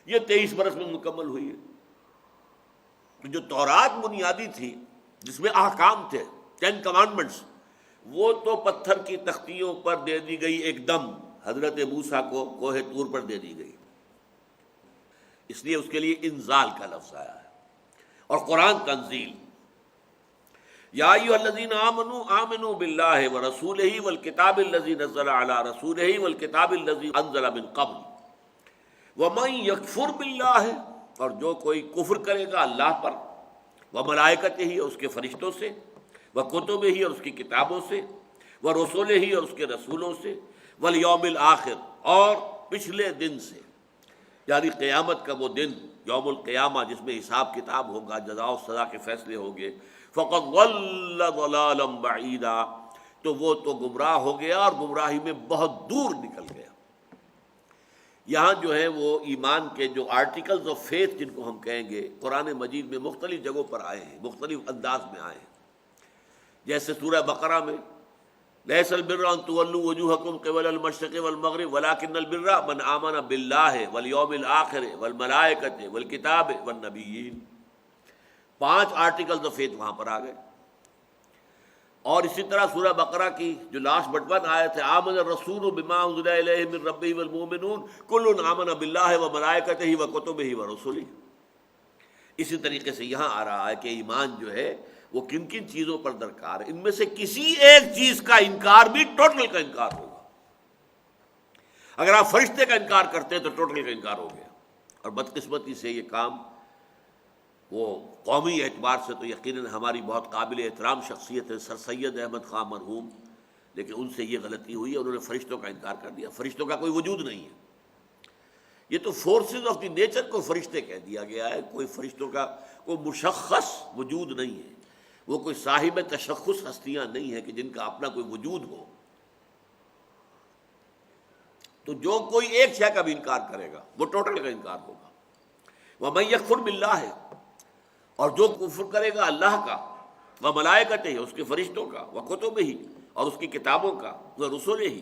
یہ 23 برس میں مکمل ہوئی ہے۔ جو تورات بنیادی تھی جس میں احکام تھے، 10 کمانڈمنٹس، وہ تو پتھر کی تختیوں پر دے دی گئی ایک دم، حضرت موسیٰ کو کوہ طور پر دے دی گئی، اس لیے اس کے لیے انزال کا لفظ آیا ہے، اور قرآن تنزیل۔ یا ایھا الذین آمنوا آمنوا باللہ ورسولہ والکتاب الذی نزل علی رسولہ والکتاب الذی انزل من قبل ومن یکفر باللہ، اور جو کوئی کفر کرے گا اللہ پر، وملائکتہ ہی، اور اس کے فرشتوں سے، وکتبہ ہی، اور اس کی کتابوں سے، ورسولہ ہی، اور اس کے رسولوں سے، والیوم الآخر، اور پچھلے دن سے، یعنی قیامت کا وہ دن، یوم القیامہ، جس میں حساب کتاب ہوگا، جزا و سزا کے فیصلے ہوں گے، فقد ضل ضلالا بعیدا، تو وہ تو گمراہ ہو گیا اور گمراہی میں بہت دور نکل گیا۔ یہاں جو ہے وہ ایمان کے جو آرٹیکلز آف فیتھ جن کو ہم کہیں گے، قرآن مجید میں مختلف جگہوں پر آئے ہیں، مختلف انداز میں آئے ہیں۔ جیسے سورہ بقرہ میں لیس البر ان تولوا وجوہکم قبل المشرق والمغرب ولکن البر من آمن باللہ والیوم الآخر والملائکۃ والکتاب والنبیین، 5 آرٹیکلز آف فیتھ وہاں پر آ گئے۔ اور اسی طرح سورہ بقرہ کی جو لاسٹ بٹ 1 آیت ہے، آمن الرسول بما انزل الیہ من ربہ والمؤمنون کل آمن باللہ وملائکتہ وکتبہ ورسلہ، اسی طریقے سے یہاں آ رہا ہے کہ ایمان جو ہے وہ کن کن چیزوں پر درکار ہے، ان میں سے کسی ایک چیز کا انکار بھی ٹوٹل کا انکار ہوگا۔ اگر آپ فرشتے کا انکار کرتے ہیں تو ٹوٹل کا انکار ہو گیا، اور بدقسمتی سے یہ کام وہ قومی اعتبار سے تو یقیناً ہماری بہت قابل احترام شخصیت ہے سر سید احمد خان مرحوم، لیکن ان سے یہ غلطی ہوئی ہے، انہوں نے فرشتوں کا انکار کر دیا۔ فرشتوں کا کوئی وجود نہیں ہے، یہ تو فورسز آف دی نیچر کو فرشتے کہہ دیا گیا ہے، کوئی فرشتوں کا کوئی مشخص وجود نہیں ہے، وہ کوئی صاحب تشخص ہستیاں نہیں ہیں کہ جن کا اپنا کوئی وجود ہو۔ تو جو کوئی ایک شے کا بھی انکار کرے گا وہ ٹوٹل کا انکار ہوگا۔ وَمَن يَكْفُرْ بِاللَّهِ، اور جو کفر کرے گا اللہ کا، وَمَلَائِكَتِهِ، اس کے فرشتوں کا، وَكُتُبِهِ، اور اس کی کتابوں کا، وَرُسُلِهِ،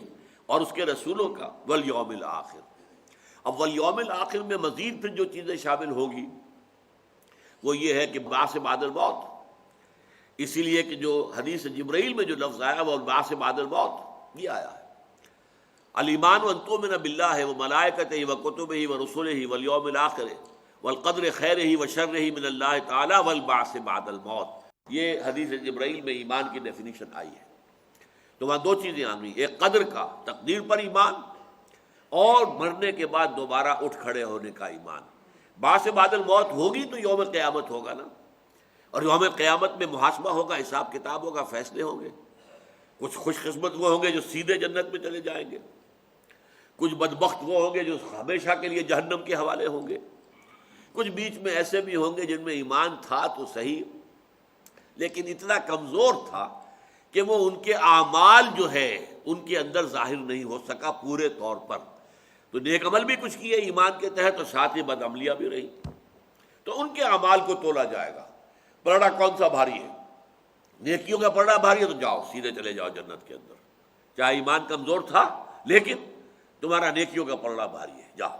اور اس کے رسولوں کا، وَالْيَوْمِ الْآخِرِ۔ اب وَالْيَوْمِ الْآخِرِ میں مزید پھر جو چیزیں شامل ہوگی وہ یہ ہے کہ بعث بعد الموت، اسی لیے کہ جو حدیث جبرائیل میں جو لفظ آیا وہ بعث بعد الموت یہ آیا ہے، الایمان ان تؤمن باللہ وملائکتہ وکتبہ ورسلہ والیوم الآخر والقدر خیرہ وشرہ من اللہ تعالی والبعث بعد الموت، یہ حدیث جبرائیل میں ایمان کی ڈیفینیشن آئی ہے۔ تو وہاں 2 چیزیں آئی، ایک قدر کا، تقدیر پر ایمان، اور مرنے کے بعد دوبارہ اٹھ کھڑے ہونے کا ایمان۔ بعث بعد الموت ہوگی تو یوم قیامت ہوگا نا، اور یوم قیامت میں محاسبہ ہوگا، حساب کتاب ہوگا، فیصلے ہوں گے۔ کچھ خوش قسمت وہ ہوں گے جو سیدھے جنت میں چلے جائیں گے، کچھ بدبخت وہ ہوں گے جو ہمیشہ کے لیے جہنم کے حوالے ہوں گے، کچھ بیچ میں ایسے بھی ہوں گے جن میں ایمان تھا تو صحیح لیکن اتنا کمزور تھا کہ وہ ان کے اعمال جو ہے ان کے اندر ظاہر نہیں ہو سکا پورے طور پر۔ تو نیک عمل بھی کچھ کیے ایمان کے تحت اور ساتھ ہی بد عملیاں بھی رہی، تو ان کے اعمال کو تولا جائے گا، پلڑا کون سا بھاری ہے؟ نیکیوں کا پلڑا بھاری ہے تو جاؤ سیدھے چلے جاؤ جنت کے اندر، چاہے ایمان کمزور تھا لیکن تمہارا نیکیوں کا پلڑا بھاری ہے، جاؤ۔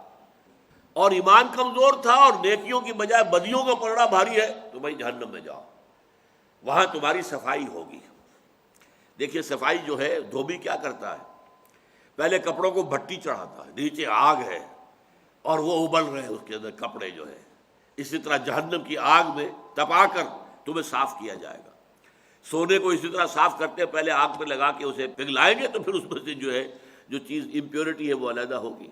اور ایمان کمزور تھا اور نیکیوں کی بجائے بدیوں کا پلڑا بھاری ہے تو بھائی جہنم میں جاؤ، وہاں تمہاری صفائی ہوگی۔ دیکھیے صفائی جو ہے، دھوبی کیا کرتا ہے، پہلے کپڑوں کو بھٹی چڑھاتا ہے، نیچے آگ ہے اور وہ ابل رہے ہیں اس کے اندر کپڑے جو ہے، اسی طرح جہنم کی آگ میں تپا کر تمہیں صاف کیا جائے گا۔ سونے کو اسی طرح صاف کرتے ہیں، پہلے آگ پہ لگا کے اسے پگھلائیں گے تو پھر اس میں سے جو ہے جو چیز امپیورٹی ہے وہ علیحدہ ہوگی،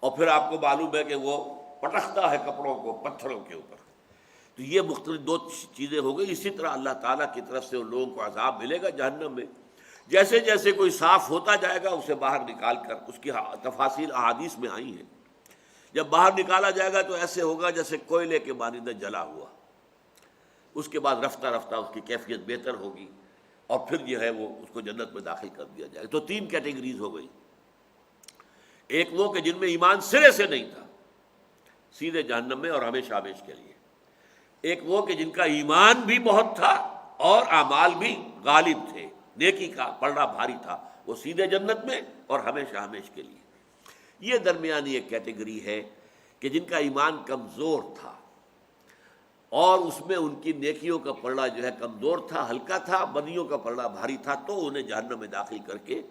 اور پھر آپ کو معلوم ہے کہ وہ پٹکتا ہے کپڑوں کو پتھروں کے اوپر۔ تو یہ مختلف 2 چیزیں ہو گئی۔ اسی طرح اللہ تعالیٰ کی طرف سے ان لوگوں کو عذاب ملے گا جہنم میں، جیسے جیسے کوئی صاف ہوتا جائے گا اسے باہر نکال کر، اس کی تفاصیل احادیث میں آئی ہیں، جب باہر نکالا جائے گا تو ایسے ہوگا جیسے کوئلے کے مانند جلا ہوا، اس کے بعد رفتہ رفتہ اس کی کیفیت بہتر ہوگی اور پھر جو ہے وہ اس کو جنت میں داخل کر دیا جائے گا۔ تو 3 کیٹیگریز ہو گئی، ایک وہ کہ جن میں ایمان سرے سے نہیں تھا، سیدھے جہنم میں اور ہمیشہ ہمیش کے لیے، ایک وہ کہ جن کا ایمان بھی بہت تھا اور اعمال بھی غالب تھے، نیکی کا پلڑا بھاری تھا، وہ سیدھے جنت میں اور ہمیشہ ہمیش کے لیے۔ یہ درمیانی ایک کیٹیگری ہے کہ جن کا ایمان کمزور تھا اور اس میں ان کی نیکیوں کا پلڑا جو ہے کمزور تھا، ہلکا تھا، بدیوں کا پلڑا بھاری تھا، تو انہیں جہنم میں داخل کر کے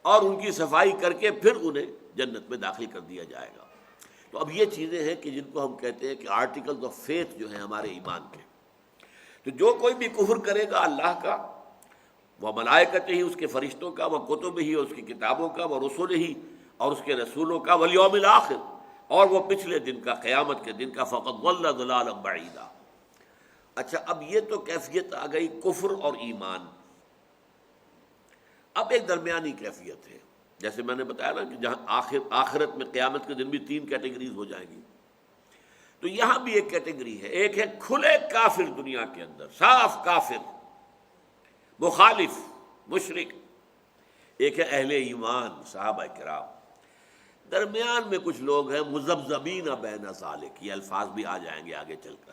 اور ان کی صفائی کر کے پھر انہیں جنت میں داخل کر دیا جائے گا۔ تو اب یہ چیزیں ہیں کہ جن کو ہم کہتے ہیں کہ آرٹیکلز آف فیتھ جو ہیں ہمارے ایمان کے۔ تو جو کوئی بھی کفر کرے گا اللہ کا، وہ ملائکتہ ہی، اس کے فرشتوں کا، وہ کتب ہی، اس کی کتابوں کا، وہ رسول ہی، اور اس کے رسولوں کا، والیوم الآخر، اور وہ پچھلے دن کا، قیامت کے دن کا، فقد ضل ضلالا بعیدا۔ اچھا، اب یہ تو کیفیت آ گئی کفر اور ایمان۔ اب ایک درمیانی کیفیت ہے، جیسے میں نے بتایا نا کہ جہاں آخرت میں قیامت کے دن بھی 3 کیٹیگریز ہو جائیں گی۔ تو یہاں بھی ایک کیٹیگری ہے، ایک ہے کھلے کافر دنیا کے اندر، صاف کافر، مخالف، مشرک، ایک ہے اہل ایمان صحابہ کرام، درمیان میں کچھ لوگ ہیں مذبذبین بین ذالک، یہ الفاظ بھی آ جائیں گے آگے چل کر۔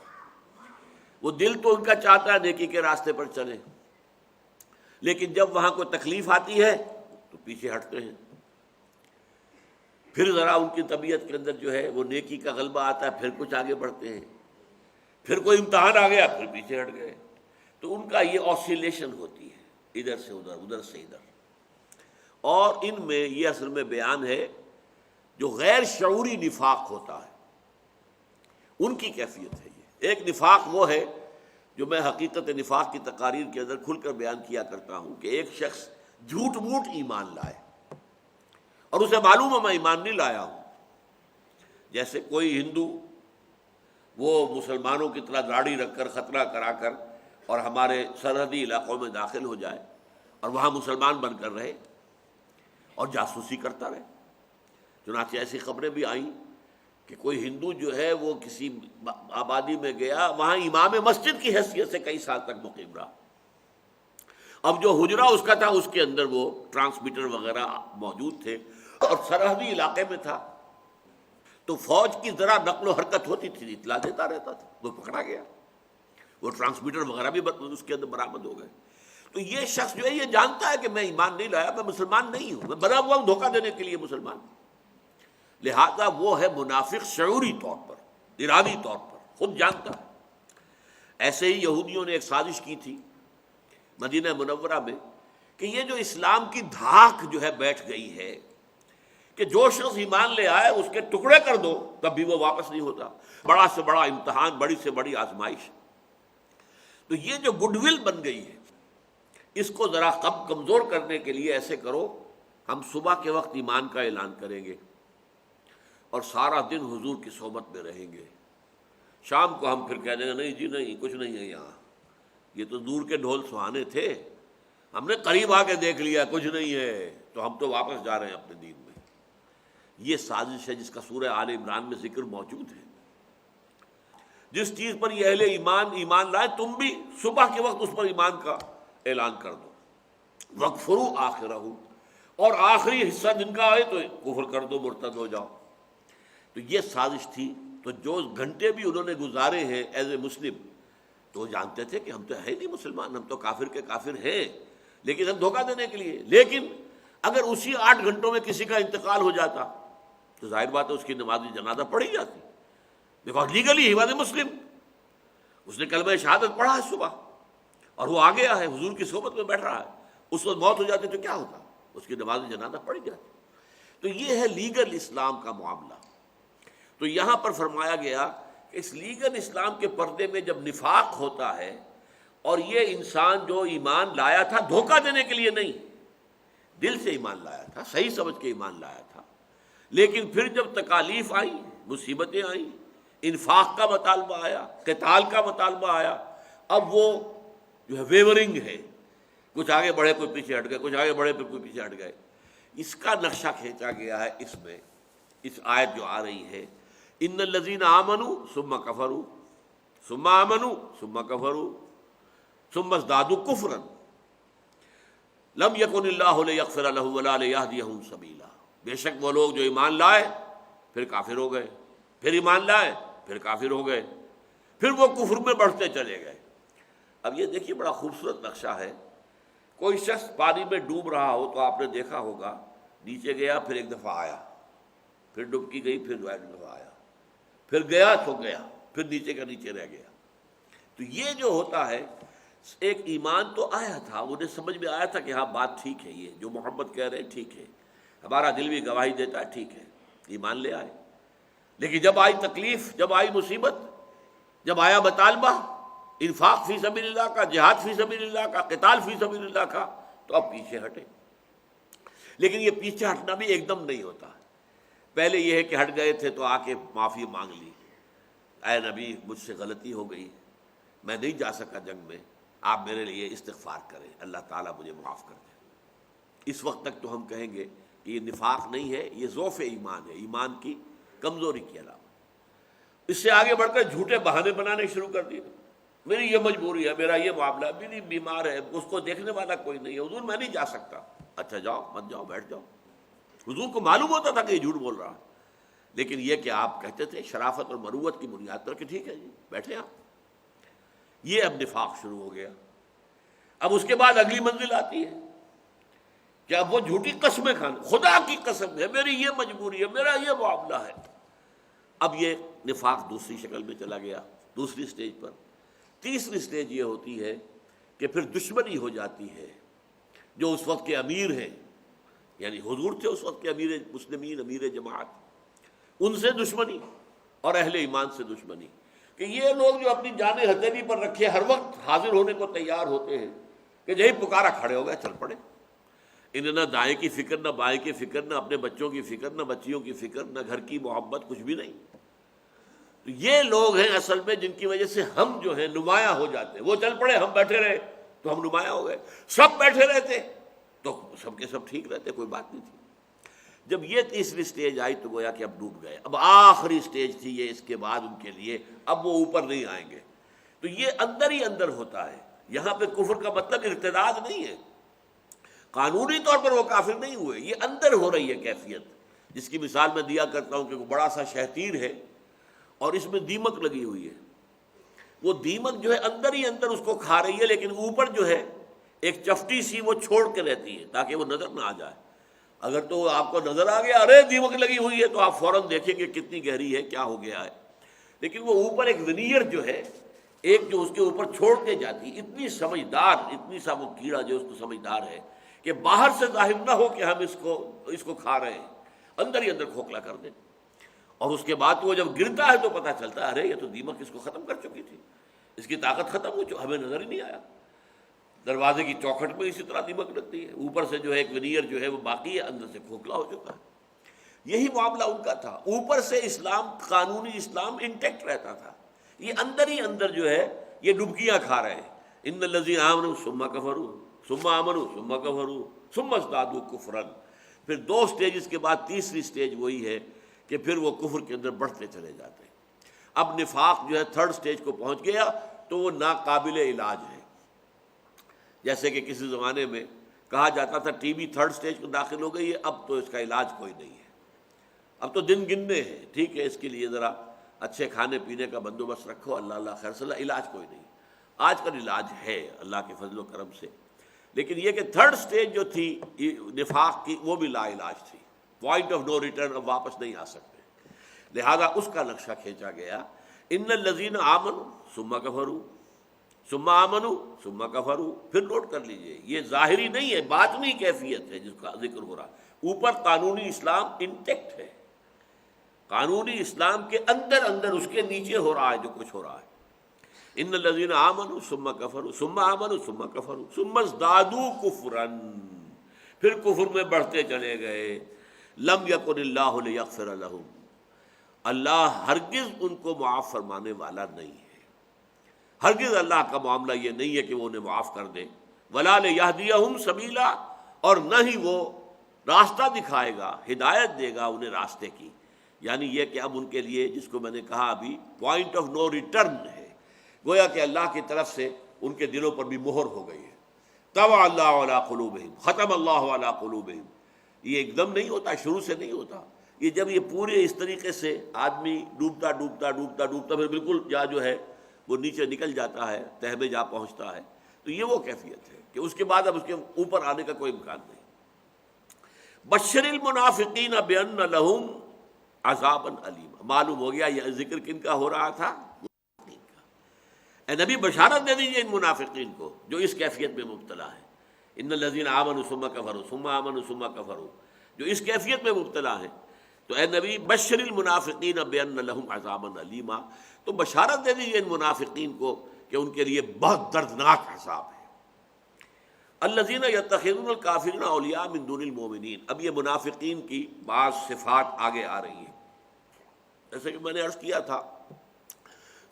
وہ دل تو ان کا چاہتا ہے نیکی کے راستے پر چلے، لیکن جب وہاں کوئی تکلیف آتی ہے تو پیچھے ہٹتے ہیں، پھر ذرا ان کی طبیعت کے اندر جو ہے وہ نیکی کا غلبہ آتا ہے، پھر کچھ آگے بڑھتے ہیں، پھر کوئی امتحان آ گیا پھر پیچھے ہٹ گئے۔ تو ان کا یہ آسیلیشن ہوتی ہے، ادھر سے ادھر، ادھر سے ادھر، اور ان میں یہ اصل میں بیان ہے جو غیر شعوری نفاق ہوتا ہے، ان کی کیفیت ہے یہ۔ ایک نفاق وہ ہے جو میں حقیقت نفاق کی تقاریر کے اندر کھل کر بیان کیا کرتا ہوں کہ ایک شخص جھوٹ موٹ ایمان لائے اور اسے معلوم ہے میں ایمان نہیں لایا ہوں، جیسے کوئی ہندو وہ مسلمانوں کی طرح داڑھی رکھ کر خطرہ کرا کر اور ہمارے سرحدی علاقوں میں داخل ہو جائے اور وہاں مسلمان بن کر رہے اور جاسوسی کرتا رہے۔ چنانچہ ایسی خبریں بھی آئیں کہ کوئی ہندو جو ہے وہ کسی آبادی میں گیا، وہاں امام مسجد کی حیثیت سے کئی سال تک مقیم رہا، اب جو حجرہ اس کا تھا اس کے اندر وہ ٹرانسمیٹر وغیرہ موجود تھے اور سرحدی علاقے میں تھا، تو فوج کی ذرا نقل و حرکت ہوتی تھی اطلاع دیتا رہتا تھا، وہ پکڑا گیا، وہ ٹرانسمیٹر وغیرہ بھی اس کے اندر برآمد ہو گئے۔ تو یہ شخص جو ہے یہ جانتا ہے کہ میں ایمان نہیں لایا، میں مسلمان نہیں ہوں، میں بنا ہوا ہوں دھوکہ دینے کے لیے مسلمان، لہذا وہ ہے منافق شعوری طور پر، ارادی طور پر، خود جانتا ہے۔ ایسے ہی یہودیوں نے ایک سازش کی تھی مدینہ منورہ میں کہ یہ جو اسلام کی دھاک جو ہے بیٹھ گئی ہے کہ جو شخص ایمان لے آئے اس کے ٹکڑے کر دو تب بھی وہ واپس نہیں ہوتا، بڑا سے بڑا امتحان، بڑی سے بڑی آزمائش۔ تو یہ جو گڈ ول بن گئی ہے اس کو ذرا کمزور کرنے کے لیے ایسے کرو، ہم صبح کے وقت ایمان کا اعلان کریں گے اور سارا دن حضور کی صحبت میں رہیں گے، شام کو ہم پھر کہہ دیں گے نہیں جی نہیں کچھ نہیں ہے یہاں، یہ تو دور کے ڈھول سہانے تھے، ہم نے قریب آ کے دیکھ لیا کچھ نہیں ہے، تو ہم تو واپس جا رہے ہیں اپنے دین میں۔ یہ سازش ہے جس کا سورہ آل عمران میں ذکر موجود ہے۔ جس چیز پر یہ اہل ایمان لائے تم بھی صبح کے وقت اس پر ایمان کا اعلان کر دو، وَاغْفِرُوا آخِرَهُ، اور آخری حصہ دن کا آئے تو کفر کر دو، مرتد ہو جاؤ۔ تو یہ سازش تھی۔ تو جو گھنٹے بھی انہوں نے گزارے ہیں ایز اے مسلم، تو وہ جانتے تھے کہ ہم تو ہے نہیں مسلمان، ہم تو کافر کے کافر ہیں، لیکن ہم دھوکہ دینے کے لیے۔ لیکن اگر اسی 8 گھنٹوں میں کسی کا انتقال ہو جاتا تو ظاہر بات ہے اس کی نماز جنازہ پڑھی جاتی، because legally he was a Muslim, اس نے کلمہ شہادت پڑھا ہے صبح اور وہ آ گیا ہے حضور کی صحبت میں بیٹھ رہا ہے، اس وقت موت ہو جاتی تو کیا ہوتا، اس کی نماز جنازہ پڑھی جاتی۔ تو یہ ہے لیگل اسلام کا معاملہ۔ تو یہاں پر فرمایا گیا کہ اس لیگل اسلام کے پردے میں جب نفاق ہوتا ہے اور یہ انسان جو ایمان لایا تھا دھوکہ دینے کے لیے نہیں، دل سے ایمان لایا تھا، صحیح سمجھ کے ایمان لایا تھا، لیکن پھر جب تکالیف آئی، مصیبتیں آئیں، انفاق کا مطالبہ آیا، قتال کا مطالبہ آیا، اب وہ جو ہے ویورنگ ہے، کچھ آگے بڑھے کوئی پیچھے ہٹ گئے، کچھ آگے بڑھے پھر کوئی پیچھے ہٹ گئے۔ اس کا نقشہ کھینچا گیا ہے اس میں، اس آیت جو آ رہی ہے، ان الذین آمنوا ثم کفروا ثم آمنوا ثم کفروا ثم ازدادوا کفرا لم یکن اللہ لیغفر لهم ولا لیہدیہم سبیلا۔ بے شک وہ لوگ جو ایمان لائے پھر کافر ہو گئے، پھر ایمان لائے پھر کافر ہو گئے، پھر وہ کفر میں بڑھتے چلے گئے۔ اب یہ دیکھیے بڑا خوبصورت نقشہ ہے، کوئی شخص پانی میں ڈوب رہا ہو تو آپ نے دیکھا ہوگا نیچے گیا پھر ایک دفعہ آیا، پھر ڈبکی گئی پھر ایک دفعہ آیا، پھر گیا تو گیا، پھر نیچے کا نیچے رہ گیا۔ تو یہ جو ہوتا ہے ایک ایمان تو آیا تھا، انہیں سمجھ میں آیا تھا کہ ہاں بات ٹھیک ہے، یہ جو محمد کہہ رہے ہیں ٹھیک ہے، ہمارا دل بھی گواہی دیتا ہے ٹھیک ہے، ایمان لے آئے۔ لیکن جب آئی تکلیف، جب آئی مصیبت، جب آیا مطالبہ انفاق فی سبیل اللہ کا، جہاد فی سبیل اللہ کا، قتال فی سبیل اللہ کا، تو اب پیچھے ہٹے۔ لیکن یہ پیچھے ہٹنا بھی ایک دم نہیں ہوتا، پہلے یہ ہے کہ ہٹ گئے تھے تو آ کے معافی مانگ لی، اے نبی مجھ سے غلطی ہو گئی، میں نہیں جا سکا جنگ میں، آپ میرے لیے استغفار کریں، اللہ تعالیٰ مجھے معاف کر دیں۔ اس وقت تک تو ہم کہیں گے کہ یہ نفاق نہیں ہے، یہ ضعف ایمان ہے، ایمان کی کمزوری کے علاوہ۔ اس سے آگے بڑھ کر جھوٹے بہانے بنانے شروع کر دیے. میری یہ مجبوری ہے، میرا یہ معاملہ ہے، میری بیمار ہے، اس کو دیکھنے والا کوئی نہیں ہے، حضور میں نہیں جا سکتا. اچھا جاؤ، مت جاؤ، بیٹھ جاؤ. حضور کو معلوم ہوتا تھا کہ یہ جھوٹ بول رہا ہے، لیکن یہ کہ آپ کہتے تھے شرافت اور مروت کی بنیاد پر کہ ٹھیک ہے جی بیٹھے آپ. یہ اب نفاق شروع ہو گیا. اب اس کے بعد اگلی منزل آتی ہے کہ اب وہ جھوٹی قسمیں کھانا، خدا کی قسم ہے، میری یہ مجبوری ہے، میرا یہ معاملہ ہے. اب یہ نفاق دوسری شکل میں چلا گیا، دوسری سٹیج پر. تیسری سٹیج یہ ہوتی ہے کہ پھر دشمنی ہو جاتی ہے. جو اس وقت کے امیر ہیں، یعنی حضور تھے اس وقت کے امیر مسلمین، امیر جماعت، ان سے دشمنی اور اہل ایمان سے دشمنی. کہ یہ لوگ جو اپنی جانیں ہتھیلی پر رکھے ہر وقت حاضر ہونے کو تیار ہوتے ہیں کہ یہی پکارا کھڑے ہو گئے، چل پڑے. انہیں نہ دائیں کی فکر، نہ بائیں کی فکر، نہ اپنے بچوں کی فکر، نہ بچیوں کی فکر، نہ گھر کی محبت، کچھ بھی نہیں. تو یہ لوگ ہیں اصل میں جن کی وجہ سے ہم جو ہیں نمایاں ہو جاتے ہیں. وہ چل پڑے، ہم بیٹھے رہے تو ہم نمایاں ہو گئے. سب بیٹھے رہتے تو سب کے سب ٹھیک رہتے، کوئی بات نہیں تھی. جب یہ تیسری سٹیج آئی تو گویا کہ اب ڈوب گئے. اب آخری سٹیج تھی یہ، اس کے بعد ان کے لیے اب وہ اوپر نہیں آئیں گے. تو یہ اندر ہی اندر ہوتا ہے. یہاں پہ کفر کا مطلب ارتداد نہیں ہے، قانونی طور پر وہ کافر نہیں ہوئے، یہ اندر ہو رہی ہے کیفیت. جس کی مثال میں دیا کرتا ہوں کہ وہ بڑا سا شہتیر ہے اور اس میں دیمک لگی ہوئی ہے. وہ دیمک جو ہے اندر ہی اندر اس کو کھا رہی ہے، لیکن اوپر جو ہے ایک چفٹی سی وہ چھوڑ کے رہتی ہے تاکہ وہ نظر نہ آ جائے. اگر تو آپ کو نظر آ گیا ارے دیمک لگی ہوئی ہے تو آپ فوراً دیکھیں گے کتنی گہری ہے، کیا ہو گیا ہے. لیکن وہ اوپر ایک ونیئر جو ہے، ایک جو اس کے اوپر چھوڑ کے جاتی، اتنی سمجھدار، اتنی سا وہ کیڑا جو اس کو سمجھدار ہے کہ باہر سے ظاہر نہ ہو کہ ہم اس کو کھا رہے ہیں، اندر ہی اندر کھوکھلا کر دیں. اور اس کے بعد وہ جب گرتا ہے تو پتہ چلتا ہے ارے یہ تو دیمک اس کو ختم کر چکی تھی، اس کی طاقت ختم ہو چکی، ہمیں نظر ہی نہیں آیا. دروازے کی چوکھٹ میں اسی طرح دیمک لگتی ہے، اوپر سے جو ہے ایک ونیئر جو ہے وہ باقی ہے، اندر سے کھوکھلا ہو چکا ہے. یہی معاملہ ان کا تھا. اوپر سے اسلام، قانونی اسلام انٹیکٹ رہتا تھا، یہ اندر ہی اندر جو ہے یہ ڈبکیاں کھا رہے ہیں. ان الذین آمنوا ثم کفروا ثم آمنوا ثم کفروا ثم ازدادوا کفرا. پھر دو سٹیجز کے بعد تیسری سٹیج وہی ہے کہ پھر وہ کفر کے اندر بڑھتے چلے جاتے ہیں. اب نفاق جو ہے تھرڈ سٹیج کو پہنچ گیا تو وہ ناقابل علاج ہے. جیسے کہ کسی زمانے میں کہا جاتا تھا ٹی بی تھرڈ سٹیج کو داخل ہو گئی ہے، اب تو اس کا علاج کوئی نہیں ہے، اب تو دن گننے ہیں. ٹھیک ہے، اس کے لیے ذرا اچھے کھانے پینے کا بندوبست رکھو، اللہ اللہ خیر صلی اللہ، علاج کوئی نہیں. آج کل علاج ہے اللہ کے فضل و کرم سے، لیکن یہ کہ تھرڈ سٹیج جو تھی نفاق کی وہ بھی لا علاج تھی. پوائنٹ آف نو ریٹرن، اب واپس نہیں آ سکتے. لہذا اس کا نقشہ کھینچا گیا. ان الذین آمنوا ثم کفروا ثم آمنوا ثم کفروا. پھر نوٹ کر لیجئے یہ ظاہری نہیں ہے، باطنی کیفیت ہے جس کا ذکر ہو رہا. اوپر قانونی اسلام انٹیکٹ ہے، قانونی اسلام کے اندر اندر اس کے نیچے ہو رہا ہے جو کچھ ہو رہا ہے. ان الذین آمنوا ثم کفروا ثم آمنوا ثم کفروا ثم ازدادوا کفرا. پھر کفر میں بڑھتے چلے گئے. لم یکن اللہ لیغفر لہم. اللہ ہرگز ان کو معاف فرمانے والا نہیں ہے. ہرگز اللہ کا معاملہ یہ نہیں ہے کہ وہ انہیں معاف کر دے. ولا لیہدیہم سبیلا. اور نہ ہی وہ راستہ دکھائے گا، ہدایت دے گا انہیں راستے کی. یعنی یہ کہ اب ان کے لیے جس کو میں نے کہا ابھی پوائنٹ آف نو ریٹرن ہے. گویا کہ اللہ کی طرف سے ان کے دلوں پر بھی مہر ہو گئی ہے. طبع اللہ علی قلوبہم، ختم اللہ علی قلوبہم. یہ ایک دم نہیں ہوتا، شروع سے نہیں ہوتا. یہ جب یہ پورے اس طریقے سے آدمی ڈوبتا ڈوبتا ڈوبتا ڈوبتا پھر بالکل جو ہے وہ نیچے نکل جاتا ہے، تہہ میں جا پہنچتا ہے، تو یہ وہ کیفیت ہے کہ اس کے بعد اب اس کے اوپر آنے کا کوئی امکان نہیں. بشر المنافقین بان لہم عذابا علیما. معلوم ہو گیا یہ ذکر کن کا ہو رہا تھا؟ منافقین کا. اے نبی بشارت دے دیجیے ان منافقین کو جو اس کیفیت میں مبتلا ہے. ان الذین آمنوا ثم کفروا ثم آمنوا ثم کفروا، جو اس کیفیت میں مبتلا ہے. تو اے نبی بشر المنافقین بان لہم عذابا علیما، تو بشارت دے دیجیے ان منافقین کو کہ ان کے لیے بہت دردناک عذاب ہے. الذین یتخذون الکافرین اولیاء من دون المؤمنین. اب یہ منافقین کی بعض صفات آگے آ رہی ہیں. جیسے کہ میں نے عرض کیا تھا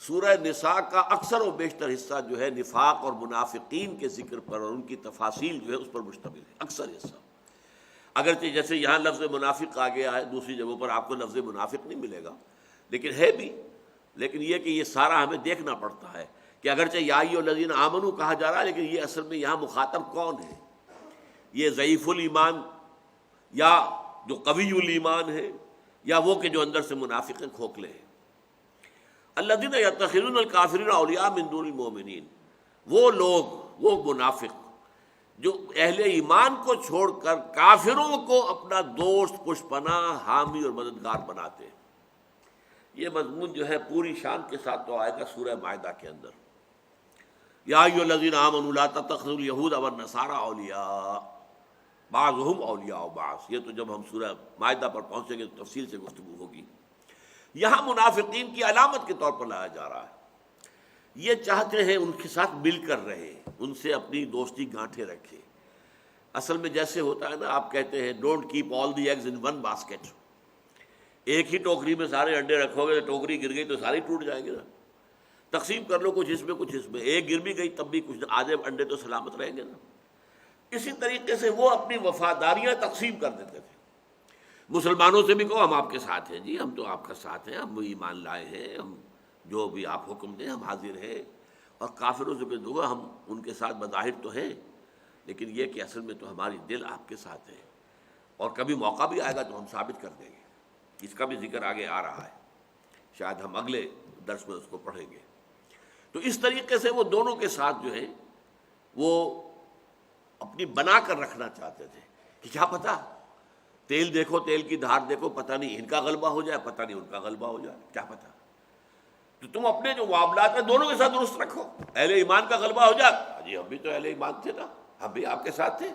سورہ نساء کا اکثر و بیشتر حصہ جو ہے نفاق اور منافقین کے ذکر پر اور ان کی تفاصیل جو ہے اس پر مشتمل ہے، اکثر حصہ. اگرچہ جیسے یہاں لفظ منافق آ گیا ہے، دوسری جگہوں پر آپ کو لفظ منافق نہیں ملے گا، لیکن ہے بھی. لیکن یہ کہ یہ سارا ہمیں دیکھنا پڑتا ہے کہ اگرچہ یا ایھا الذین آمنوا کہا جا رہا ہے، لیکن یہ اصل میں یہاں مخاطب کون ہے؟ یہ ضعیف الایمان یا جو قوی الایمان ہے، یا وہ کہ جو اندر سے منافق کھوکھلے ہیں؟ الذین یتخذون الکافرین اولیاء من دون المؤمنین، وہ لوگ، وہ منافق جو اہل ایمان کو چھوڑ کر کافروں کو اپنا دوست، پشپناہ، حامی اور مددگار بناتے ہیں۔ یہ مضمون جو ہے پوری شان کے ساتھ تو آئے گا سورہ مائدہ کے اندر، یا ایھا الذین آمنوا لا تتخذوا اليہود والنصارى اولیاء بعضهم اولیاء بعض۔ یہ تو جب ہم سورہ مائدہ پر پہنچیں گے تو تفصیل سے گفتگو ہوگی۔ یہاں منافقین کی علامت کے طور پر لایا جا رہا ہے، یہ چاہتے ہیں ان کے ساتھ مل کر رہے، ان سے اپنی دوستی گانٹھے رکھے۔ اصل میں جیسے ہوتا ہے نا، آپ کہتے ہیں don't keep all the eggs in one basket, ایک ہی ٹوکری میں سارے انڈے رکھو گے تو ٹوکری گر گئی تو سارے ٹوٹ جائیں گے نا، تقسیم کر لو، کچھ اس میں کچھ اس میں، ایک گر بھی گئی تب بھی کچھ آدھے انڈے تو سلامت رہیں گے نا۔ اسی طریقے سے وہ اپنی وفاداریاں تقسیم کر دیتے تھے۔ مسلمانوں سے بھی کہو ہم آپ کے ساتھ ہیں، جی ہم تو آپ کا ساتھ ہیں، ہم ایمان لائے ہیں، ہم جو بھی آپ حکم دیں ہم حاضر ہیں۔ اور کافروں سے کہو ہم ان کے ساتھ بظاہر تو ہیں، لیکن یہ کہ اصل میں تو ہماری دل آپ کے ساتھ ہے، اور کبھی موقع بھی آئے گا تو ہم ثابت کر دیں گے۔ اس کا بھی ذکر آگے آ رہا ہے، شاید ہم اگلے درس میں اس کو پڑھیں گے۔ تو اس طریقے سے وہ دونوں کے ساتھ جو ہے وہ اپنی بنا کر رکھنا چاہتے تھے کہ کیا پتہ، تیل دیکھو، تیل کی دھار دیکھو، پتہ نہیں ان کا غلبہ ہو جائے، پتہ نہیں ان کا غلبہ ہو جائے، کیا پتہ۔ تو تم اپنے جو معاملات ہیں دونوں کے ساتھ درست رکھو، اہل ایمان کا غلبہ ہو جائے، جی ہم بھی تو اہل ایمان تھے نا، ہم بھی آپ کے ساتھ تھے،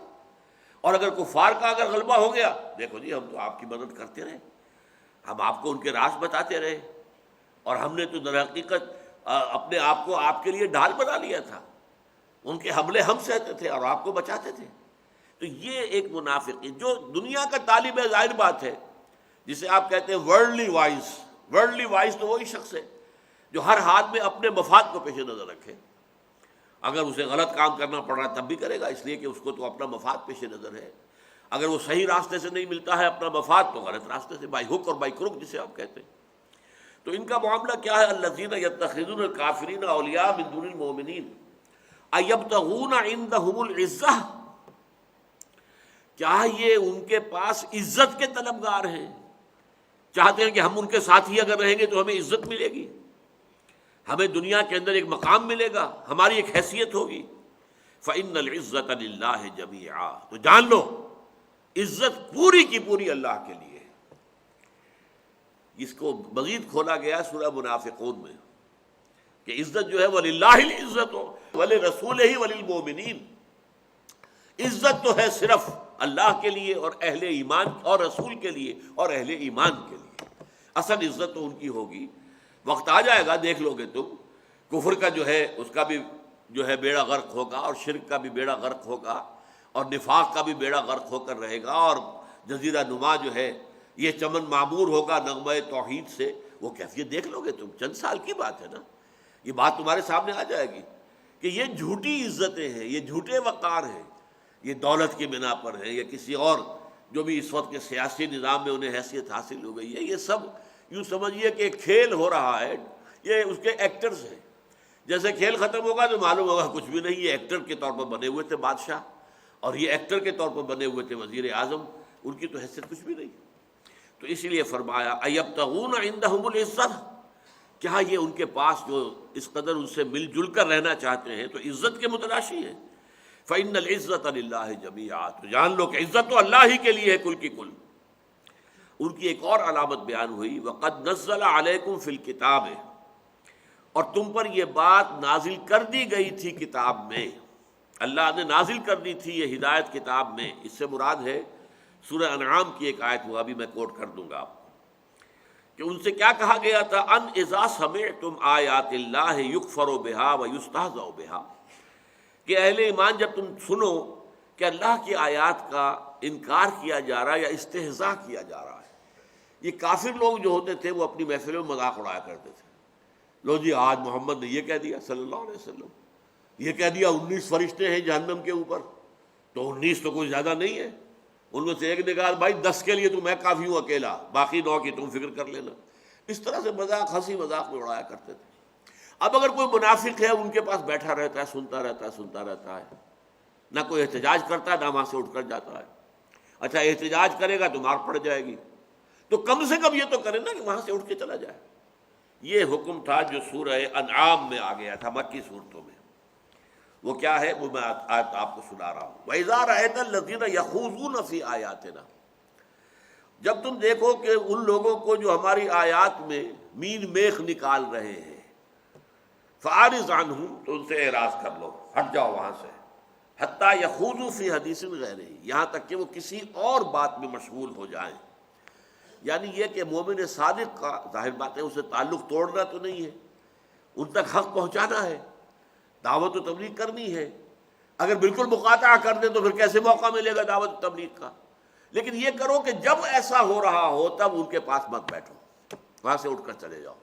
اور اگر کفار کا اگر غلبہ ہو گیا، دیکھو جی ہم تو آپ کی مدد کرتے رہے، ہم آپ کو ان کے راز بتاتے رہے، اور ہم نے تو در حقیقت اپنے آپ کو آپ کے لیے ڈھال بنا لیا تھا، ان کے حملے ہم سہتے تھے اور آپ کو بچاتے تھے۔ تو یہ ایک منافقی جو دنیا کا طالب ہے، ظاہر بات ہے، جسے آپ کہتے ہیں ورلڈلی وائز تو وہی شخص ہے جو ہر حال میں اپنے مفاد کو پیش نظر رکھے۔ اگر اسے غلط کام کرنا پڑ رہا ہے تب بھی کرے گا، اس لیے کہ اس کو تو اپنا مفاد پیش نظر ہے۔ اگر وہ صحیح راستے سے نہیں ملتا ہے اپنا مفاد، تو غلط راستے سے، بائی ہک اور بائی کروک جسے آپ کہتے ہیں۔ تو ان کا معاملہ کیا ہے؟ الذین یتخذون الکافرین اولیاء من دون المؤمنین ایبتغون عندهم العزہ، کیا یہ ان کے پاس عزت کے طلبگار ہیں؟ چاہتے ہیں کہ ہم ان کے ساتھ ہی اگر رہیں گے تو ہمیں عزت ملے گی، ہمیں دنیا کے اندر ایک مقام ملے گا، ہماری ایک حیثیت ہوگی۔ فإن العزة للہ جمیعا، تو جان لو عزت پوری کی پوری اللہ کے لیے۔ اس کو مزید کھولا گیا سورہ منافقون میں کہ عزت جو ہے وَلِلَّهِ الْعِزَّةُ وَلِرَسُولِهِ وَلِلْمُؤْمِنِينَ، عزت تو ہے صرف اللہ کے لیے اور اہل ایمان اور رسول کے لیے اور اہل ایمان کے لیے، اصل عزت تو ان کی ہوگی۔ وقت آ جائے گا، دیکھ لو گے تم، کفر کا جو ہے اس کا بھی جو ہے بیڑا غرق ہوگا، اور شرک کا بھی بیڑا غرق ہوگا، اور نفاق کا بھی بیڑا غرق ہو کر رہے گا، اور جزیرہ نما جو ہے یہ چمن معمور ہوگا نغمہ توحید سے۔ وہ کیفیت دیکھ لو گے تم، چند سال کی بات ہے نا، یہ بات تمہارے سامنے آ جائے گی کہ یہ جھوٹی عزتیں ہیں، یہ جھوٹے وقار ہیں، یہ دولت کی بنا پر ہے یا کسی اور جو بھی اس وقت کے سیاسی نظام میں انہیں حیثیت حاصل ہو گئی ہے۔ یہ سب یوں سمجھیے کہ ایک کھیل ہو رہا ہے، یہ اس کے ایکٹرز ہیں۔ جیسے کھیل ختم ہوگا تو معلوم ہوگا کچھ بھی نہیں، یہ ایکٹر کے طور پر بنے ہوئے تھے بادشاہ، اور یہ ایکٹر کے طور پر بنے ہوئے تھے وزیر اعظم، ان کی تو حیثیت کچھ بھی نہیں۔ تو اسی لیے فرمایا ایبتغون عندهم العزۃ، کیا یہ ان کے پاس جو اس قدر ان سے مل جل کر رہنا چاہتے ہیں تو عزت کے متلاشی ہیں۔ فإن العزة للہ جمیعا، تو جان لو کہ عزت تو اللہ ہی کے لیے ہے کل کی کل۔ ان کی ایک اور علامت بیان ہوئی، وقد نزل علیکم فی الکتاب، اور تم پر یہ بات نازل کر دی گئی تھی کتاب میں، اللہ نے نازل کر دی تھی یہ ہدایت کتاب میں۔ اس سے مراد ہے سورہ انعام کی ایک آیت، وہ ابھی میں کوٹ کر دوں گا آپ کو، کہ ان سے کیا کہا گیا تھا، ان اذا سمعتم آیات اللہ یکفر بہا ویستہزأ بہا، کہ اہل ایمان جب تم سنو کہ اللہ کی آیات کا انکار کیا جا رہا ہے یا استہزاء کیا جا رہا ہے۔ یہ کافر لوگ جو ہوتے تھے وہ اپنی محفلوں میں مذاق اڑایا کرتے تھے، لو جی آج محمد نے یہ کہہ دیا صلی اللہ علیہ وسلم، یہ کہہ دیا 19 فرشتے ہیں جہنم کے اوپر، تو 19 تو کوئی زیادہ نہیں ہے، ان میں سے ایک نے کہا بھائی 10 کے لیے تو میں کافی ہوں اکیلا، باقی 9 کی تم فکر کر لینا۔ اس طرح سے مذاق ہنسی مذاق میں اڑایا کرتے تھے۔ اب اگر کوئی منافق ہے ان کے پاس بیٹھا رہتا ہے، سنتا رہتا ہے، نہ کوئی احتجاج کرتا ہے نہ وہاں سے اٹھ کر جاتا ہے۔ اچھا احتجاج کرے گا تو مار پڑ جائے گی، تو کم سے کم یہ تو کرے نا کہ وہاں سے اٹھ کے چلا جائے۔ یہ حکم تھا جو سورہ انعام میں آ گیا تھا، مکی صورتوں میں۔ وہ کیا ہے وہ میں آیت آپ کو سنا رہا ہوں۔ وَإِذَا رَأَيْتَ الَّذِينَ يَخُوضُونَ فِي آيَاتِنَا، جب تم دیکھو کہ ان لوگوں کو جو ہماری آیات میں مین میخ نکال رہے ہیں، فَأَعْرِضْ عَنْهُمْ، تو ان سے اعراض کر لو، ہٹ جاؤ وہاں سے، حتیٰ يَخُوضُوا فِي حَدِيثٍ غَيْرِهِ، یہاں تک کہ وہ کسی اور بات میں مشغول ہو جائیں۔ یعنی یہ کہ مومن صادق کا ظاہر بات ہے اسے تعلق توڑنا تو نہیں ہے، ان تک حق پہنچانا ہے، دعوت و تبلیغ کرنی ہے۔ اگر بالکل مقاطعہ کر دیں تو پھر کیسے موقع ملے گا دعوت و تبلیغ کا؟ لیکن یہ کرو کہ جب ایسا ہو رہا ہو تب ان کے پاس مت بیٹھو، وہاں سے اٹھ کر چلے جاؤ۔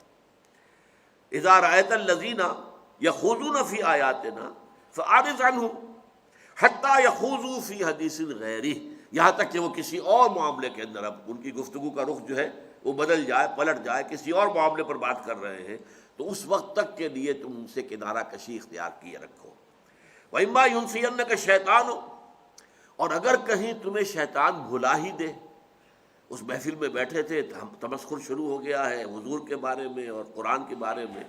اذا رأيت الذين يخوضون في آياتنا فأعرض عنهم حتى يخوضوا في حديث غيره، یہاں تک کہ وہ کسی اور معاملے کے اندر، اب ان کی گفتگو کا رخ جو ہے وہ بدل جائے، پلٹ جائے، کسی اور معاملے پر بات کر رہے ہیں، تو اس وقت تک کے لیے تم ان سے کنارہ کشی اختیار کیے رکھو۔ وَإِمَّا يُنْسِيَنَّكَ الشَّيْطَانُ، اور اگر کہیں تمہیں شیطان بھلا ہی دے، اس محفل میں بیٹھے تھے، تمسخر شروع ہو گیا ہے حضور کے بارے میں اور قرآن کے بارے میں،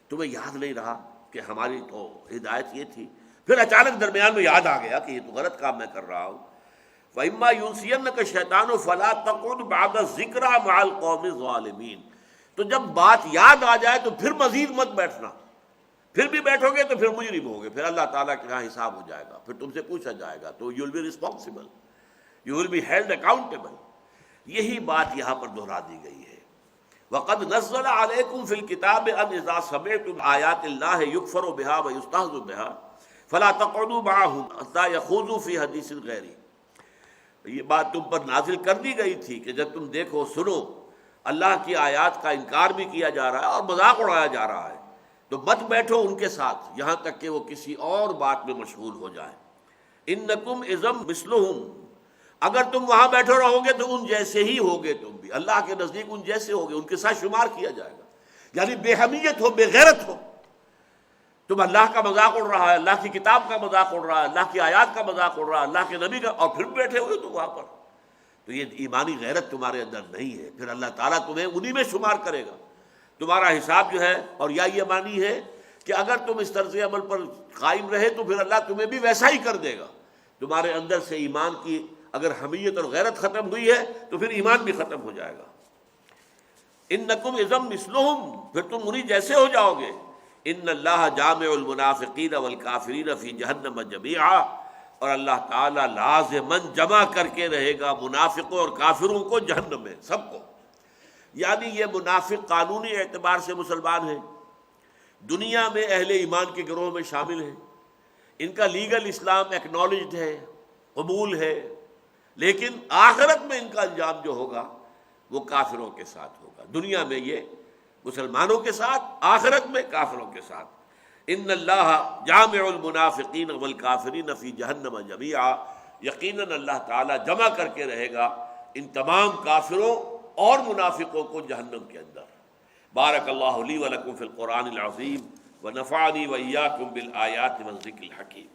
تمہیں یاد نہیں رہا کہ ہماری تو ہدایت یہ تھی، پھر اچانک درمیان میں یاد آ گیا کہ یہ تو غلط کام میں کر رہا ہوں۔ وَإِمَّا يُنْسِيَنَّكَ الشَّيْطَانُ فَلَا تَقْعُدْ بَعْدَ الذِّكْرَىٰ مَعَ الْقَوْمِ الظَّالِمِينَ، تو جب بات یاد آ جائے تو پھر مزید مت بیٹھنا، پھر بھی بیٹھو گے تو پھر مجرم ہوگے، پھر اللہ تعالیٰ کے یہاں حساب ہو جائے گا، پھر تم سے پوچھا جائے گا، تو you will be responsible, you will be held accountable. یہی بات یہاں پر دہرا دی گئی ہے۔ وَقَدْ نَزَّلَ عَلَيْكُمْ فِي الْكِتَابِ أَنْ إِذَا سَمِعْتُمْ آيَاتِ اللَّهِ يُكْفَرُ بِهَا وَيُسْتَهْزَأُ بِهَا فَلَا تَقْعُدُوا مَعَهُمْ حَتَّىٰ يَخُوضُوا فِي حَدِيثٍ غَيْرِهِ، یہ بات تم پر نازل کر دی گئی تھی کہ جب تم دیکھو سنو اللہ کی آیات کا انکار بھی کیا جا رہا ہے اور مذاق اڑایا جا رہا ہے، تو مت بیٹھو ان کے ساتھ یہاں تک کہ وہ کسی اور بات میں مشغول ہو جائیں۔ انکم اذم مثلہم، اگر تم وہاں بیٹھے رہو گے تو ان جیسے ہی ہوگے، تم بھی اللہ کے نزدیک ان جیسے ہوگے، ان کے ساتھ شمار کیا جائے گا۔ یعنی بے حمیت ہو، بے غیرت ہو، تم اللہ کا مذاق اڑ رہا ہے، اللہ کی کتاب کا مذاق اڑ رہا ہے، اللہ کی آیات کا مذاق اڑ رہا ہے، اللہ کے نبی کا، اور پھر بیٹھے ہوئے تم وہاں پر، تو یہ ایمانی غیرت تمہارے اندر نہیں ہے، پھر اللہ تعالیٰ تمہیں انہی میں شمار کرے گا۔ تمہارا حساب جو ہے، اور یا یہ مانی ہے کہ اگر تم اس طرز عمل پر قائم رہے تو پھر اللہ تمہیں بھی ویسا ہی کر دے گا۔ تمہارے اندر سے ایمان کی اگر حمیت اور غیرت ختم ہوئی ہے تو پھر ایمان بھی ختم ہو جائے گا۔ انکم اذم مثلہم، پھر تم انہی جیسے ہو جاؤ گے۔ ان اللہ جامع المنافقین والکافرین فی جہنم جمیعا، اور اللہ تعالیٰ لازماً جمع کر کے رہے گا منافقوں اور کافروں کو جہنم میں، سب کو۔ یعنی یہ منافق قانونی اعتبار سے مسلمان ہیں، دنیا میں اہل ایمان کے گروہ میں شامل ہیں، ان کا لیگل اسلام ایکنالجڈ ہے، قبول ہے، لیکن آخرت میں ان کا انجام جو ہوگا وہ کافروں کے ساتھ ہوگا۔ دنیا میں یہ مسلمانوں کے ساتھ، آخرت میں کافروں کے ساتھ۔ ان اللہ جامع المنافقین والکافرین فی جہنم جمیعا، یقیناً اللہ تعالیٰ جمع کر کے رہے گا ان تمام کافروں اور منافقوں کو جہنم کے اندر۔ بارک اللہ لی ولکم فی القرآن العظیم ونفعنی وإیاکم بالآیات والذکر الحکیم۔